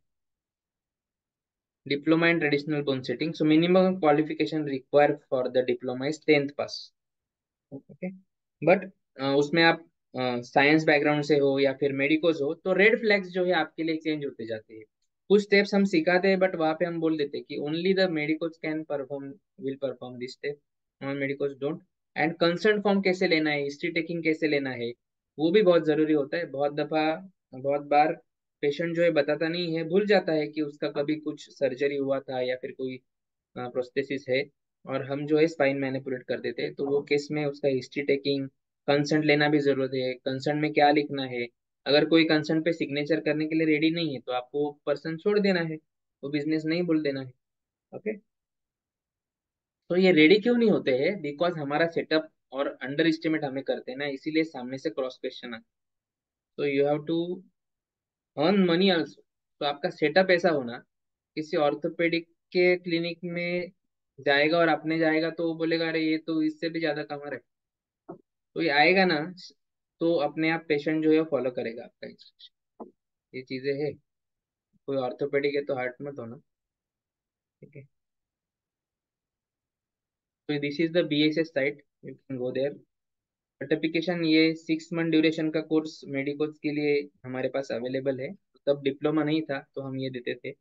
Diploma in traditional bone setting. So minimum qualification required for the diploma is 10th pass. Okay. But उसमें आप science background से हो या फिर medicos हो, तो red flags जो है आपके लिए चेंज होते जाते हैं। कुछ स्टेप्स हम सिखाते हैं, बट वहां पे हम बोल देते हैं कि only the medicos can perform, will perform this step, non medicos don't. And concert form कैसे लेना है, हिस्ट्री टेकिंग कैसे लेना है, वो भी बहुत जरूरी होता है। बहुत बार पेशेंट जो है बताता नहीं है, भूल जाता है कि उसका कभी कुछ सर्जरी हुआ था या फिर कोई प्रोस्थेसिस है, और हम जो है स्पाइन मैनिपुलेट कर देते हैं। तो वो केस में उसका हिस्ट्री टेकिंग, कंसर्ट लेना भी जरूरत है, कंसर्ट में क्या लिखना है। अगर कोई कंसर्ट पे सिग्नेचर करने के लिए रेडी नहीं है, तो आपको पर्सन छोड़ देना है, वो बिजनेस नहीं भूल देना है। ओके। तो ये रेडी क्यों नहीं होते हैं? बिकॉज हमारा सेटअप और अंडर एस्टिमेट हमें करते हैं ना, इसीलिए सामने से क्रॉस क्वेश्चन आता है। तो you have to earn money also. तो आपका सेटअप ऐसा होना, किसी ऑर्थोपेडिक के क्लिनिक में जाएगा और अपने जाएगा तो वो बोलेगा अरे ये तो इससे भी ज्यादा कमा रहे। तो ये आएगा ना, तो अपने आप पेशेंट जो है फॉलो करेगा आपका इंस्ट्रक्शन। ये चीजें है। कोई ऑर्थोपेडिक है तो हार्ट मत होना। ठीक है। तो this is the BSS site, you can go there. Certification, ये 6 मंथ ड्यूरेशन का कोर्स मेडिकोज के लिए हमारे पास अवेलेबल है। तब डिप्लोमा नहीं था तो हम ये देते थे,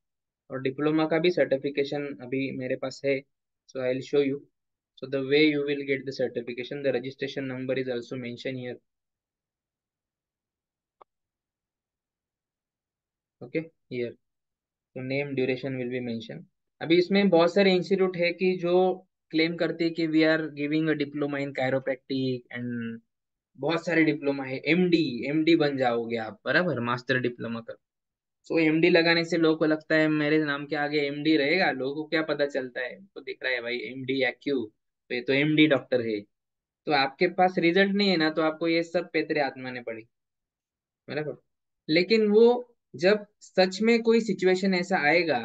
और डिप्लोमा का भी सर्टिफिकेशन अभी मेरे पास है। So I will show you. So the way you will get the certification, the registration number is also mentioned here. Okay, here. So name, duration will be mentioned. अभी इसमें बहुत सारे इंस्टीट्यूट है कि जो क्लेम करते हैं कि we are giving a diploma in chiropractic and बहुत सारे डिप्लोमा है। एमडी, एमडी बन जाओगे आप, बराबर, मास्टर डिप्लोमा कर। सो एमडी लगाने से लोगों को लगता है मेरे नाम के आगे एमडी रहेगा। लोगों को क्या पता चलता है, तो दिख रहा है भाई एमडी या क्यू, तो ये तो एमडी डॉक्टर है। तो आपके पास रिजल्ट नहीं है ना, तो आपको ये सब पेतरे आत्माने पड़े, बराबर। लेकिन वो जब सच में कोई सिचुएशन ऐसा आएगा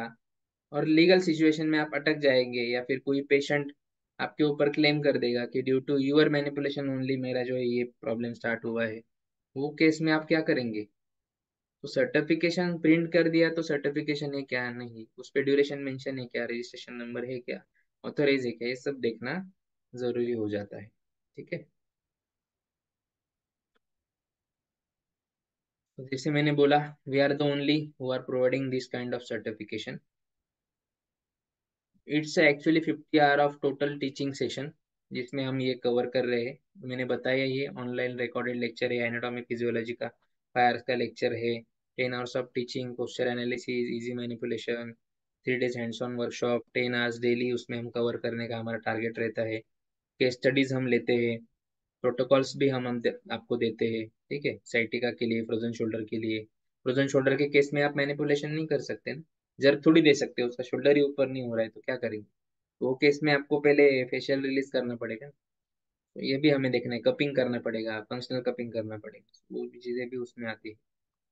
और लीगल सिचुएशन में आप अटक जाएंगे, या फिर कोई पेशेंट आपके ऊपर क्लेम कर देगा कि due to your manipulation only मेरा जो है ये प्रॉब्लम स्टार्ट हुआ है, वो केस में आप क्या करेंगे? तो सर्टिफिकेशन प्रिंट कर दिया तो सर्टिफिकेशन है क्या नहीं, उस पे ड्यूरेशन मेंशन है क्या, रजिस्ट्रेशन नंबर है क्या, ऑथराइज है क्या, ये सब देखना जरूरी हो जाता है। ठीक है। तो जैसे मैंने बोला, we are the only who are providing this kind of certification. It's actually 50 hour of total teaching session, जिसमें हम ये कवर कर रहे हैं। मैंने बताया ये ऑनलाइन रिकॉर्डेड लेक्चर है, एनाटॉमी फिजियोलॉजी का 5 आवर्स का लेक्चर है, 10 hours of teaching, posture analysis, easy manipulation, 3 days hands on workshop, 10 hours daily उसमें हम कवर करने का हमारा टारगेट रहता है। केस स्टडीज हम लेते हैं, प्रोटोकॉल्स भी आपको देते हैं। ठीक है, साइटिका के लिए, फ्रोजन शोल्डर के लिए। फ्रोजन शोल्डर के केस में आप मैनिपुलेशन नहीं कर सकते ना, जर्क थोड़ी दे सकते हो, उसका शोल्डर ही ऊपर नहीं हो रहा है तो क्या करेंगे। तो वो केस में आपको पहले फेशियल रिलीज करना पड़ेगा, तो ये भी हमें देखना है, कपिंग करना पड़ेगा, फंक्शनल कपिंग करना पड़ेगा, वो भी चीजें भी उसमें आती है।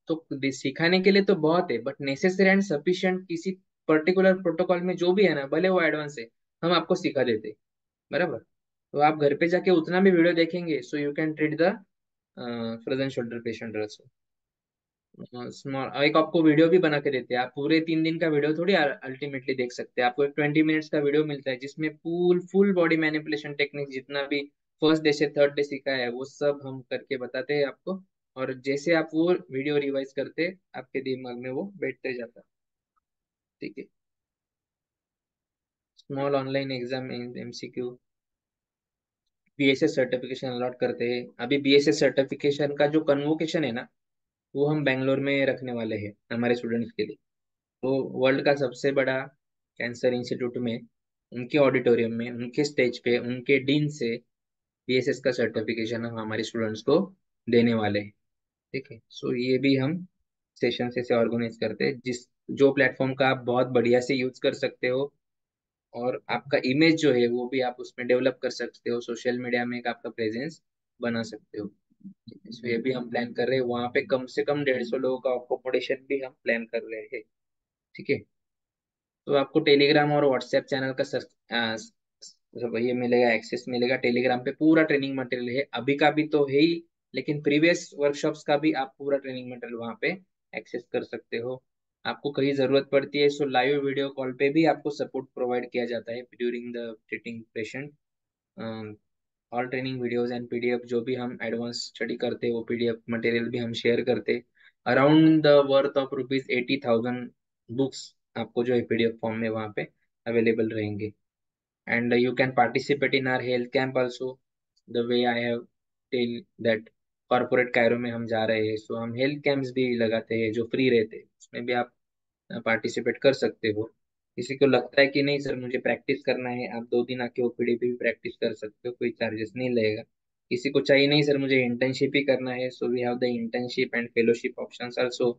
तो सिखाने के लिए तो बहुत है, बट नेसेसरी एंड सफिशिएंट किसी पर्टिकुलर प्रोटोकॉल में जो भी है ना, भले वो एडवांस है, हम आपको सिखा देते हैं। बराबर। तो आप घर पे जाके उतना भी वीडियो देखेंगे, सो you can treat the frozen shoulder patient also. Small एक आपको वीडियो भी बना के देते हैं, आप पूरे 3 दिन का वीडियो थोड़ी अल्टीमेटली देख सकते हैं। आपको एक 20 मिनट्स का वीडियो मिलता है, जिसमें full full body manipulation technique जितना भी फर्स्ट डे से थर्ड डे सीखा है वो सब हम करके बताते हैं आपको। और जैसे आप वो वीडियो रिवाइज करते, आपके दिमाग में वो बैठते जाता है। ठीक है। Small online exam MCQ, BSS certification allot करते हैं। अभी बीएसएस सर्टिफिकेशन का जो कन्वोकेशन है ना, वो हम बैंगलोर में रखने वाले हैं हमारे स्टूडेंट्स के लिए। तो वर्ल्ड का सबसे बड़ा कैंसर इंस्टीट्यूट में, उनके ऑडिटोरियम में, उनके स्टेज पे, उनके डीन से बीएसएस का सर्टिफिकेशन हम हमारे स्टूडेंट्स को देने वाले हैं। ठीक है। सो ये भी हम सेशन से ऑर्गेनाइज करते हैं, जिस जो प्लेटफॉर्म का आप बहुत बढ़िया से यूज कर सकते हो, और आपका इमेज जो है वो भी आप उसमें डेवलप कर सकते हो, सोशल मीडिया में एक आपका प्रेजेंस बना सकते हो। इसमें ये भी हम प्लान कर रहे हैं, वहाँ पे कम से कम 150 लोगों का अकोमोडेशन भी हम प्लान कर रहे हैं। ठीक है। तो आपको टेलीग्राम और व्हाट्सएप चैनल का मतलब ये मिलेगा, एक्सेस मिलेगा। टेलीग्राम पे पूरा ट्रेनिंग मटेरियल है, अभी का भी तो है ही, लेकिन प्रीवियस वर्कशॉप्स का भी आप पूरा ट्रेनिंग मटेरियल वहाँ पे एक्सेस कर सकते हो। आपको कहीं जरूरत पड़ती है, सो लाइव वीडियो कॉल पे भी आपको सपोर्ट प्रोवाइड किया जाता है during the treating patient. All training videos and PDF जो भी हम एडवांस स्टडी करते हैं, वो पीडीएफ मटेरियल भी हम शेयर करते। Around the worth of rupees 80,000 books आपको जो है पीडीएफ फॉर्म में वहाँ पे अवेलेबल रहेंगे। And you can participate in our health camp also, the way I have tell that corporate chiro में हम जा रहे हैं, सो हम हेल्थ कैंप्स भी लगाते हैं जो फ्री रहते हैं, उसमें भी आप पार्टिसिपेट कर सकते हो। किसी को लगता है कि नहीं सर मुझे प्रैक्टिस करना है, आप 2 दिन आके ओपीडी पे भी प्रैक्टिस कर सकते हो, कोई चार्जेस नहीं लगेगा। किसी को चाहिए नहीं सर मुझे इंटर्नशिप ही करना है, so we have the internship and fellowship options also.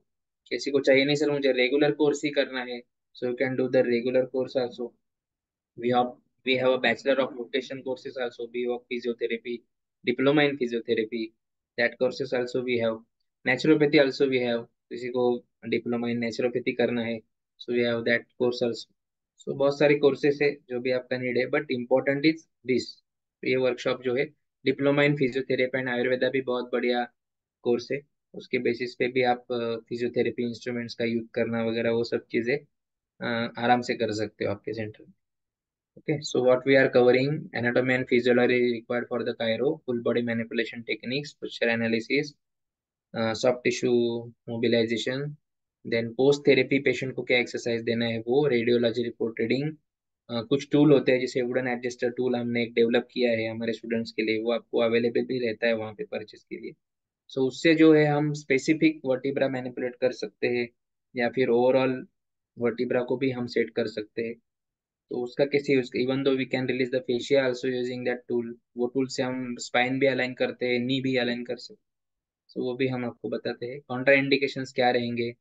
किसी को चाहिए नहीं सर मुझे रेगुलर कोर्स ही करना है, so you can do the regular course also. We have a bachelor of vocation courses also, BO of physiotherapy, diploma in physiotherapy, that courses also we have. Naturopathy also we have, किसी को diploma in naturopathy करना है, so we have that course also. So बहुत सारे courses है जो भी आपका नीड है, बट इम्पोर्टेंट इज दिस। ये वर्कशॉप जो है, diploma in physiotherapy and Ayurveda भी बहुत बढ़िया कोर्स है। उसके बेसिस पे भी आप फिजियोथेरेपी इंस्ट्रूमेंट्स का यूज करना वगैरह वो सब चीजें आराम से कर सकते हो आपके सेंटर में। Okay, so what we are covering, anatomy and physiology required for the Cairo, full body manipulation techniques, posture analysis, soft tissue mobilization, then post therapy patient को क्या एक्सरसाइज देना है वो, रेडियोलॉजी रिपोर्ट रीडिंग, कुछ tool होते हैं जैसे wooden adjuster tool हमने एक डेवलप किया है हमारे स्टूडेंट्स के लिए, वो आपको अवेलेबल भी रहता है वहाँ पे परचेस के लिए। सो उससे जो है हम स्पेसिफिक वर्टिब्रा मैनिपुलेट कर सकते हैं, या फिर ओवरऑल वर्टिब्रा को भी हम सेट कर सकते हैं। तो उसका कैसे use, even though we can release the fascia also using that tool, वो टूल से हम स्पाइन भी अलाइन करते हैं, नी भी अलाइन कर सकते हैं। तो वो भी हम आपको बताते हैं, कॉन्ट्रा इंडिकेशंस क्या रहेंगे,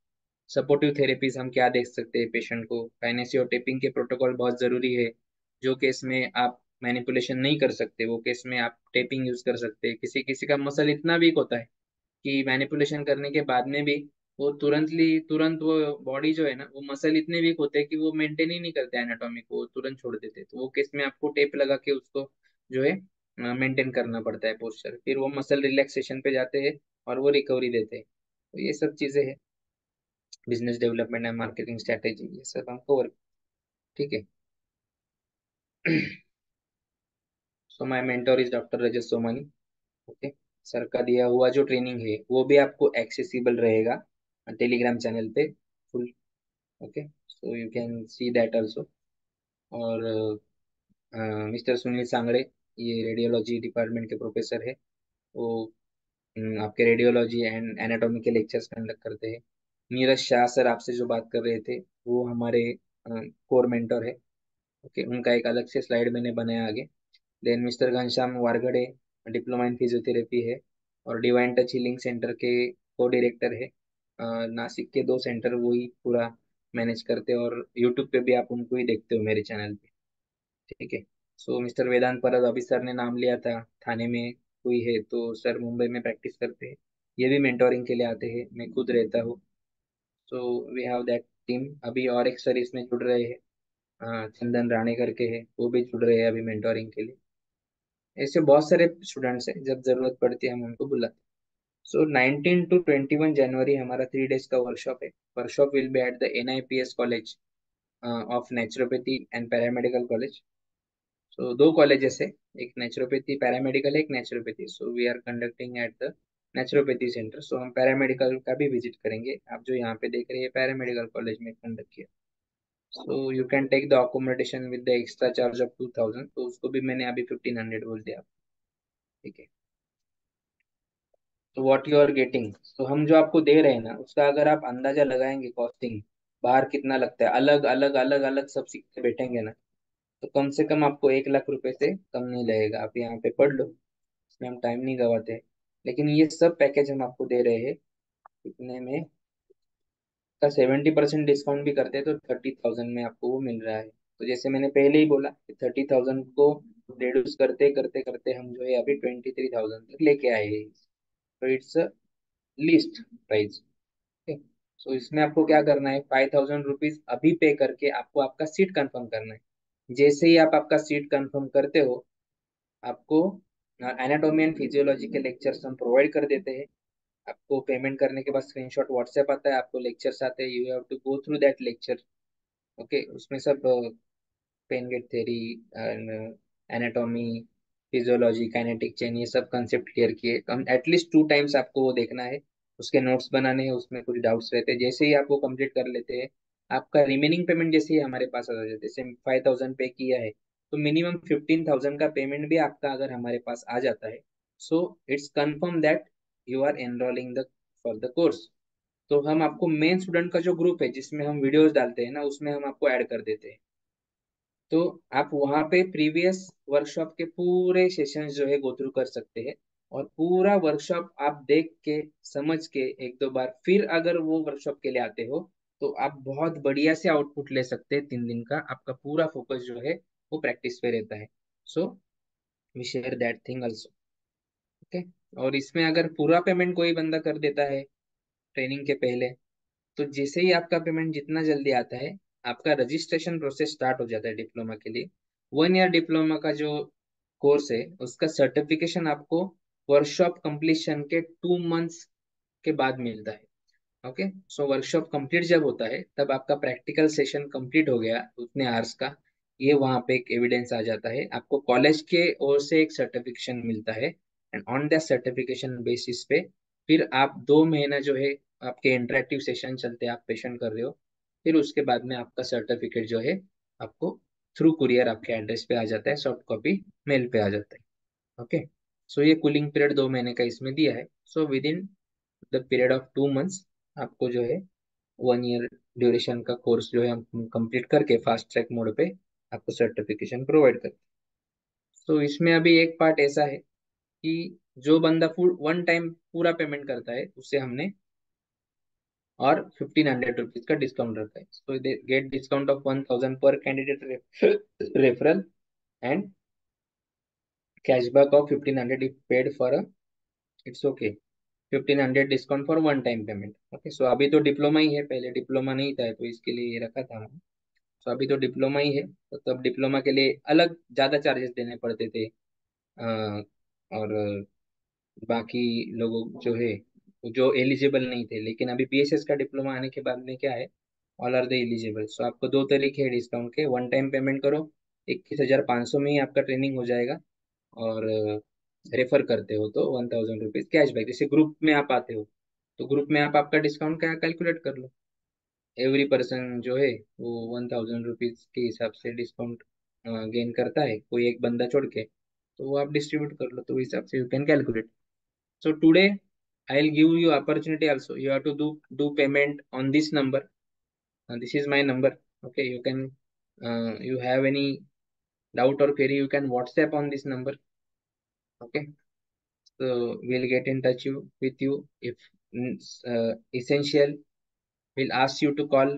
सपोर्टिव थेरेपीज हम क्या देख सकते हैं पेशेंट को, काइनेसियो टेपिंग के प्रोटोकॉल बहुत जरूरी है। जो केस में आप मैनिपुलेशन नहीं कर सकते, वो केस में आप टेपिंग यूज कर सकते हैं। किसी किसी का मसल इतना वीक होता है कि मैनिपुलेशन करने के बाद में भी वो तुरंत वो बॉडी जो है ना, वो मसल इतने वीक होते हैं कि वो मेंटेन ही नहीं करते एनाटॉमी को, वो तुरंत छोड़ देते हैं। तो वो केस में आपको टेप लगा के उसको जो है मेंटेन करना पड़ता है पोस्चर, फिर वो मसल रिलैक्सेशन पे जाते हैं और वो रिकवरी देते हैं। तो ये सब चीजें हैं। Business development and marketing strategy, ये सब हम कवर। ठीक है। So my mentor is doctor Rajat Somani. Okay. Sir का दिया हुआ जो ट्रेनिंग है वो भी आपको एक्सेसिबल रहेगा टेलीग्राम चैनल पे full. Okay, so you can see that also. और मिस्टर सुनील सांगड़े, ये रेडियोलॉजी डिपार्टमेंट के प्रोफेसर है। वो आपके रेडियोलॉजी एंड एनाटॉमी के लेक्चर्स कंडक्ट करते हैं। नीरज शाह सर आपसे जो बात कर रहे थे, वो हमारे कोर मेंटर है। ओके, उनका एक अलग से स्लाइड मैंने बनाया आगे। Then mister Ghanshyam Wargade, diploma in physiotherapy है और डिवाइन टच हीलिंग सेंटर के को डायरेक्टर है। नासिक के दो सेंटर वो ही पूरा मैनेज करते हैं, और यूट्यूब पे भी आप उनको ही देखते हो मेरे चैनल पे। ठीक है। सो मिस्टर वेदांत परब, अभी सर ने नाम लिया था, थाने में कोई है तो सर मुंबई में प्रैक्टिस करते हैं। ये भी मेंटोरिंग के लिए आते हैं, मैं खुद रहता हूँ। So we have that team. अभी और एक सर इसमें जुड़ रहे हैं, चंदन राणे करके है, वो भी जुड़ रहे हैं अभी मेंटोरिंग के लिए। ऐसे बहुत सारे स्टूडेंट्स हैं, जब जरूरत पड़ती है हम उनको बुलाते हैं। सो 19 to 21 जनवरी हमारा 3 days का वर्कशॉप है। Workshop will be at the NIPS college of naturopathy and paramedical college. So दो कॉलेजेस है, एक नेचुरोपैथी पैरामेडिकल है, एक naturopathy. So we are conducting at the naturopathy centre. So हम पैरामेडिकल का भी विजिट करेंगे, आप जो यहाँ पे देख रहे हैं पैरामेडिकल कॉलेज में कंडक्ट किया। So you can take the accommodation with the extra charge of 2000, तो उसको भी मैंने अभी 1500 बोल दिया। ठीक है। तो व्हाट यू आर गेटिंग, तो हम जो आपको दे रहे हैं ना, उसका अगर आप अंदाजा लगाएंगे कॉस्टिंग, बाहर कितना लगता है, अलग अलग अलग अलग सब सीखते बैठेंगे ना, तो कम से कम आपको 1 लाख रुपए से कम नहीं लगेगा। आप यहाँ पे पढ़ लो, इसमें हम टाइम नहीं गवाते। लेकिन ये सब पैकेज हम आपको दे रहे हैं कितने में का 70% डिस्काउंट भी करते हैं तो 30,000 में आपको वो मिल रहा है। तो जैसे मैंने पहले ही बोला कि 30,000 को रिड्यूस करते करते करते हम जो है अभी 23,000 तक लेके आए हैं। तो इट्स लिस्ट प्राइस। ठीक है। सो इसमें आपको क्या करना है, 5,000 रुपीज अभी पे करके आपको आपका सीट कंफर्म करना है। जैसे ही आप आपका सीट कंफर्म करते हो, आपको एनाटोमी एंड फिजियोलॉजी के लेक्चर्स हम प्रोवाइड कर देते हैं। आपको पेमेंट करने के बाद स्क्रीनशॉट व्हाट्सएप आता है, आपको लेक्चर्स आते हैं, you have to go through that lecture. Okay, उसमें सब pain gate theory, anatomy, physiology, kinetic chain, ये सब कंसेप्ट क्लियर किए। कम एटलीस्ट 2 टाइम्स आपको वो देखना है, उसके नोट्स बनाने हैं, उसमें कुछ डाउट्स रहते हैं। जैसे ही आप वो कंप्लीट कर लेते हैं, आपका रिमेनिंग पेमेंट जैसे ही हमारे पास आ जाता है, जैसे 5,000 पे किया है तो मिनिमम 15,000 का पेमेंट भी आपका अगर हमारे पास आ जाता है, so it's confirm that you are enrolling the for the course. तो हम आपको मेन स्टूडेंट का जो ग्रुप है जिसमें हम वीडियोस डालते हैं ना, उसमें हम आपको ऐड कर देते हैं। तो आप वहाँ पे प्रीवियस वर्कशॉप के पूरे सेशंस जो है गो थ्रू कर सकते हैं, और पूरा वर्कशॉप आप देख के समझ के एक दो बार फिर अगर वो वर्कशॉप के लिए आते हो, तो आप बहुत बढ़िया से आउटपुट ले सकते हैं। 3 दिन का आपका पूरा फोकस जो है वो प्रैक्टिस पे रहता है। So we share that thing also. Okay. और इसमें अगर पूरा पेमेंट कोई बंदा कर देता है ट्रेनिंग के पहले, तो जैसे ही आपका पेमेंट जितना जल्दी आता है, आपका रजिस्ट्रेशन प्रोसेस स्टार्ट हो जाता है डिप्लोमा के लिए। 1 ईयर डिप्लोमा का जो कोर्स है, उसका सर्टिफिकेशन आपको वर्कशॉप कंप्लीशन के 2 मंथ्स के बाद मिलता है। ओके। सो वर्कशॉप कंप्लीट जब होता है, तब आपका प्रैक्टिकल सेशन कंप्लीट हो गया उतने आवर्स का, ये वहाँ पे एक एविडेंस आ जाता है। आपको कॉलेज के ओर से एक सर्टिफिकेशन मिलता है, and on that certification basis पे फिर आप 2 महीना जो है आपके इंटरेक्टिव सेशन चलते हैं, आप पेशेंट कर रहे हो, फिर उसके बाद में आपका सर्टिफिकेट जो है आपको थ्रू कुरियर आपके एड्रेस पे आ जाता है, सॉफ्ट कॉपी मेल पे आ जाता है। ओके। सो ये कूलिंग पीरियड 2 महीने का इसमें दिया है। So with in the period of 2 months आपको जो है 1 ईयर ड्यूरेशन का कोर्स जो है हम कंप्लीट करके फास्ट ट्रैक मोड पे आपको सर्टिफिकेशन प्रोवाइड करते हैं। तो इसमें अभी एक पार्ट ऐसा है कि जो बंदा फुल 1 टाइम पूरा पेमेंट करता है, उससे हमने और 1,500 रुपीज का डिस्काउंट रखा है। So they get discount of 1,000 per candidate referral, and cashback of 1,500 if paid for a, it's okay, 1,500 discount for 1 time payment. Okay. So अभी तो डिप्लोमा ही है, पहले डिप्लोमा नहीं था तो इसके लिए ये रखा था हमने। तो अभी तो डिप्लोमा ही है, तो तब डिप्लोमा के लिए अलग ज्यादा चार्जेस देने पड़ते थे। और बाकी लोगों जो है जो एलिजिबल नहीं थे, लेकिन अभी बीएसएस का डिप्लोमा आने के बाद में क्या है, ऑल आर द एलिजिबल। सो आपको दो तरीके हैं डिस्काउंट के, वन टाइम पेमेंट करो, 21,500 में ही आपका ट्रेनिंग हो जाएगा। और रेफर करते हो तो 1,000 रुपीज कैशबैक। जैसे ग्रुप में आप आते हो, तो ग्रुप में आप आपका डिस्काउंट क्या कैलकुलेट कर लो, एवरी पर्सन जो है वो 1,000 रुपीज के हिसाब से डिस्काउंट गेन करता है, कोई एक बंदा छोड़ के, तो वो आप डिस्ट्रीब्यूट कर लो, तो उस हिसाब से you can calculate. So today I'll give you opportunity also. You have to do payment on this number. This is my number. Okay, you can you have any doubt or query, you can WhatsApp on this number. Okay, so we'll get in touch with you if essential. We'll ask you to call.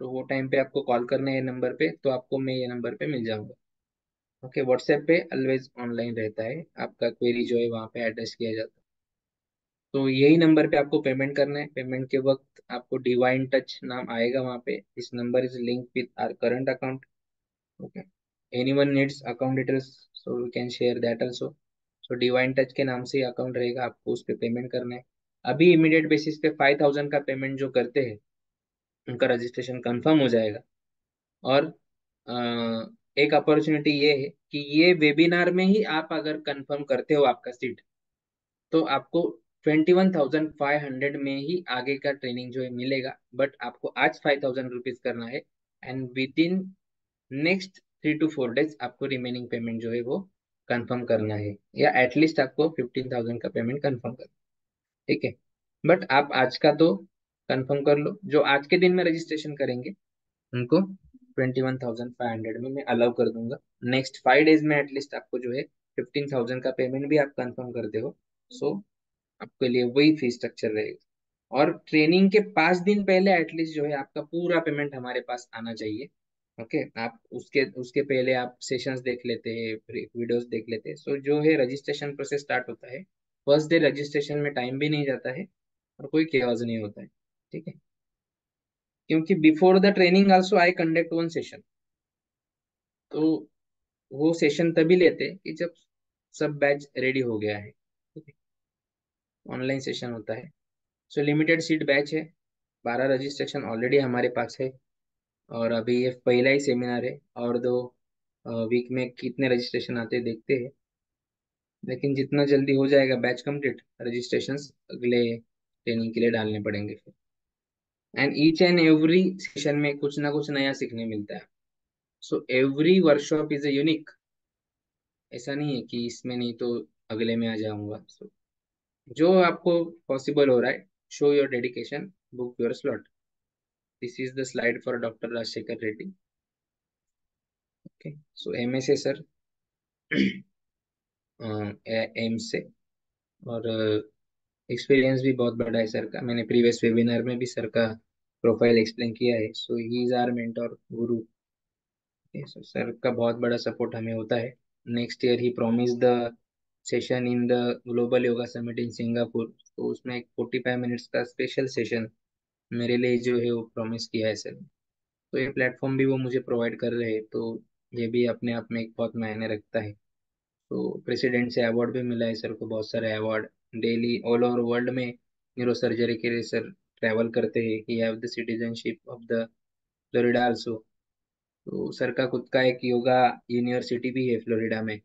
तो वो time पे आपको call करना है number पे, तो आपको मैं ये नंबर पे मिल जाऊंगा। ओके, व्हाट्सएप पे ऑलवेज ऑनलाइन रहता है, आपका क्वेरी जो है वहाँ पे एड्रेस किया जाता है। तो यही नंबर पे आपको पेमेंट करना है। पेमेंट के वक्त आपको डिवाइन टच नाम आएगा वहाँ पे, this number is link with our current account. Okay, anyone needs account details, so we can share that also. So Divine Touch के नाम से ही अकाउंट रहेगा, आपको उस पर पेमेंट करना है। अभी इमीडिएट बेसिस पे 5,000 का पेमेंट जो करते हैं उनका रजिस्ट्रेशन कंफर्म हो जाएगा। और एक अपॉर्चुनिटी ये है कि ये वेबिनार में ही आप अगर कंफर्म करते हो आपका सीट, तो आपको 21,500 में ही आगे का ट्रेनिंग जो है मिलेगा। बट आपको आज 5,000 रुपीज करना है, and with in next 3 to 4 days आपको रिमेनिंग पेमेंट जो है वो कंफर्म करना है, या एटलीस्ट आपको 15,000 का पेमेंट कंफर्म करना है। ठीक है, बट आप आज का तो कंफर्म कर लो, जो आज के दिन में रजिस्ट्रेशन करेंगे उनको 21,500 में मैं अलाउ कर दूंगा। नेक्स्ट 5 डेज में एटलीस्ट आपको जो है 15,000 का पेमेंट भी आप कंफर्म करते हो, सो आपके लिए वही फीस स्ट्रक्चर रहेगा। और ट्रेनिंग के 5 दिन पहले एटलीस्ट जो है आपका पूरा पेमेंट हमारे पास आना चाहिए। ओके, आप उसके उसके पहले आप सेशंस देख लेते हैं, वीडियोस देख लेते हैं, सो जो है रजिस्ट्रेशन प्रोसेस स्टार्ट होता है, फर्स्ट डे रजिस्ट्रेशन में टाइम भी नहीं जाता है और कोई केओस नहीं होता है। ठीक है, क्योंकि before the training also I conduct one session, तो वो सेशन तभी लेते हैं कि जब सब बैच रेडी हो गया है। ठीक है, ऑनलाइन सेशन होता है। सो लिमिटेड सीट बैच है, 12 रजिस्ट्रेशन ऑलरेडी हमारे पास है। और अभी ये पहला ही सेमिनार है, और 2 वीक में कितने रजिस्ट्रेशन आते हैं देखते हैं। लेकिन जितना जल्दी हो जाएगा बैच कंप्लीट, रजिस्ट्रेशंस अगले ट्रेनिंग के लिए डालने पड़ेंगे फिर। And each and every session में कुछ ना कुछ नया सीखने मिलता है। So every workshop is a unique, ऐसा नहीं है कि इसमें नहीं तो अगले में आ जाऊंगा। सो जो आपको पॉसिबल हो रहा है, show your dedication, book your slot. This is the slide for doctor Rajashekhar Reddy. Okay, so MSA sir AIIMS से, और एक्सपीरियंस भी बहुत बड़ा है सर का। मैंने प्रीवियस वेबिनार में भी सर का प्रोफाइल एक्सप्लेन किया है। सो he is our mentor Guru. So sir का बहुत बड़ा सपोर्ट हमें होता है। Next year he promise the session in the global yoga summit in Singapore, तो उसमें एक 45 मिनट्स का स्पेशल सेशन मेरे लिए जो है वो प्रॉमिस किया है सर। तो ये प्लेटफॉर्म भी वो मुझे प्रोवाइड कर रहे हैं, तो ये भी अपने आप में एक बहुत मायने रखता है। तो प्रेसिडेंट से अवार्ड भी मिला है सर को, बहुत सारे award. Daily all over world में न्यूरो सर्जरी के लिए सर ट्रैवल करते हैं। He have the citizenship of the Florida also. तो सर का खुद का एक योगा यूनिवर्सिटी भी है फ्लोरिडा में।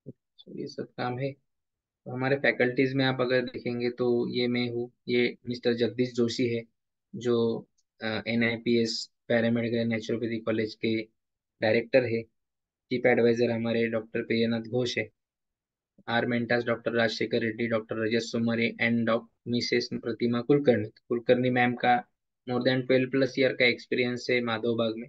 तो ये सब काम है। तो हमारे फैकल्टीज में आप अगर देखेंगे तो ये मैं हूँ, ये मिस्टर जगदीश जोशी है, जो NIPS पैरामेडिकल नेचुरोपैथी कॉलेज के डायरेक्टर है। चीफ एडवाइजर हमारे डॉक्टर प्रियनाथ घोष है। Our mentors doctor Rajashekhar Reddy, doctor Rajat Somre, and doctor Mrs Pratima Kulkarni. Kulkarni ma'am का मोर देन 12+ ईयर का एक्सपीरियंस है माधव बाग में।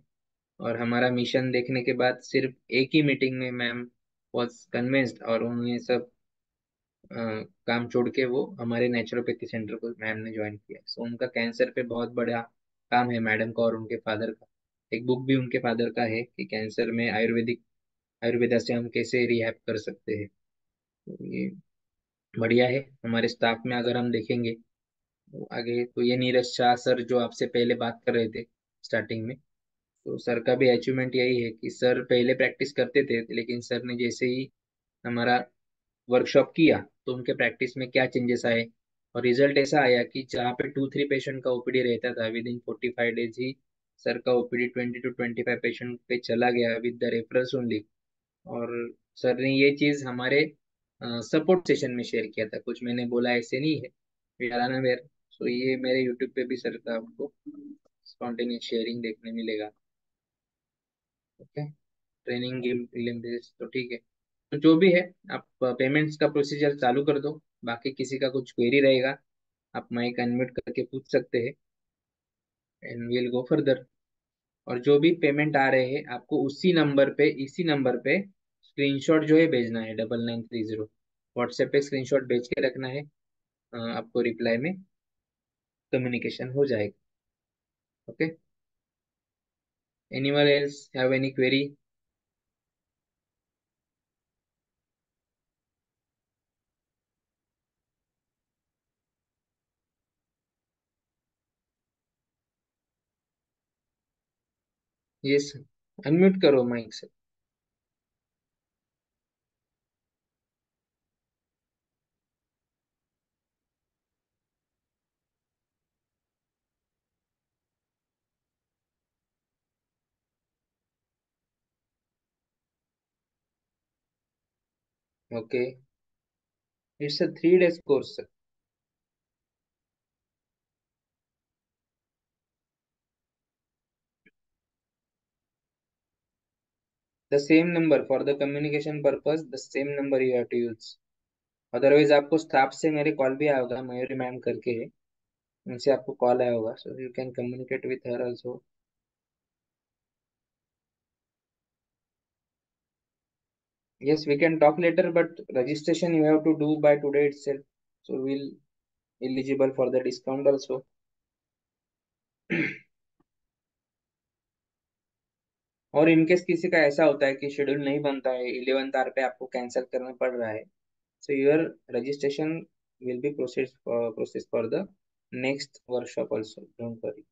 और हमारा मिशन देखने के बाद सिर्फ एक ही मीटिंग में मैम वॉज कन्विंस्ड, और उन्होंने सब अ, काम छोड़ के वो हमारे नेचुरोपैथी सेंटर को मैम ने ज्वाइन किया। सो उनका कैंसर पे बहुत बड़ा काम है मैडम का और उनके फादर का। एक बुक भी उनके फादर का है कि कैंसर में आयुर्वेदा से हम कैसे रिहैब कर सकते हैं। तो ये बढ़िया है। हमारे स्टाफ में अगर हम देखेंगे तो आगे तो ये नीरज शाह सर जो आपसे पहले बात कर रहे थे स्टार्टिंग में, तो सर का भी अचीवमेंट यही है कि सर पहले प्रैक्टिस करते थे, लेकिन सर ने जैसे ही हमारा वर्कशॉप किया तो उनके प्रैक्टिस में क्या चेंजेस आए, और रिजल्ट ऐसा आया कि जहाँ पे 2-3 पेशेंट का ओपीडी रहता था, with in 45 days he sir का ओपीडी 20 to 25 पेशेंट पे चला गया विद द रेफरल्स ओनली। और सर ने ये चीज हमारे सपोर्ट सेशन में शेयर किया था, कुछ मैंने बोला ऐसे नहीं है, वी आर अनअवेयर। सो ये मेरे यूट्यूब पे भी सर का आपको स्पॉन्टेनियस शेयरिंग देखने मिलेगा। ओके, ट्रेनिंग लिम्स तो ठीक है। तो जो भी है, आप पेमेंट्स का प्रोसीजर चालू कर दो। बाकी किसी का कुछ क्वेरी रहेगा, आप माइक अनम्यूट करके पूछ सकते हैं, एंड वील गो फर्दर। और जो भी पेमेंट आ रहे हैं आपको उसी नंबर पे, इसी नंबर पे स्क्रीनशॉट जो है भेजना है, 9930। व्हाट्सएप पे स्क्रीनशॉट भेज के रखना है, आपको रिप्लाई में कम्युनिकेशन हो जाएगा। Okay, anyone else have any query? Yes, unmute करो माइक से। Okay, it's a 3 days course. The same number for the communication purpose, the same number you have to use. Otherwise आपको staff से मेरे call भी आया होगा, Mayuri ma'am करके है, उनसे आपको कॉल आया होगा, सो you can communicate with her also. Yes, we can talk later, but registration you have to do by today itself. So we'll eligible for the discount also. और इनकेस किसी का ऐसा होता है कि शेड्यूल नहीं बनता है, 11th आवर पे आपको कैंसिल करना पड़ रहा है, so your registration will be processed for the next workshop also. Don't worry.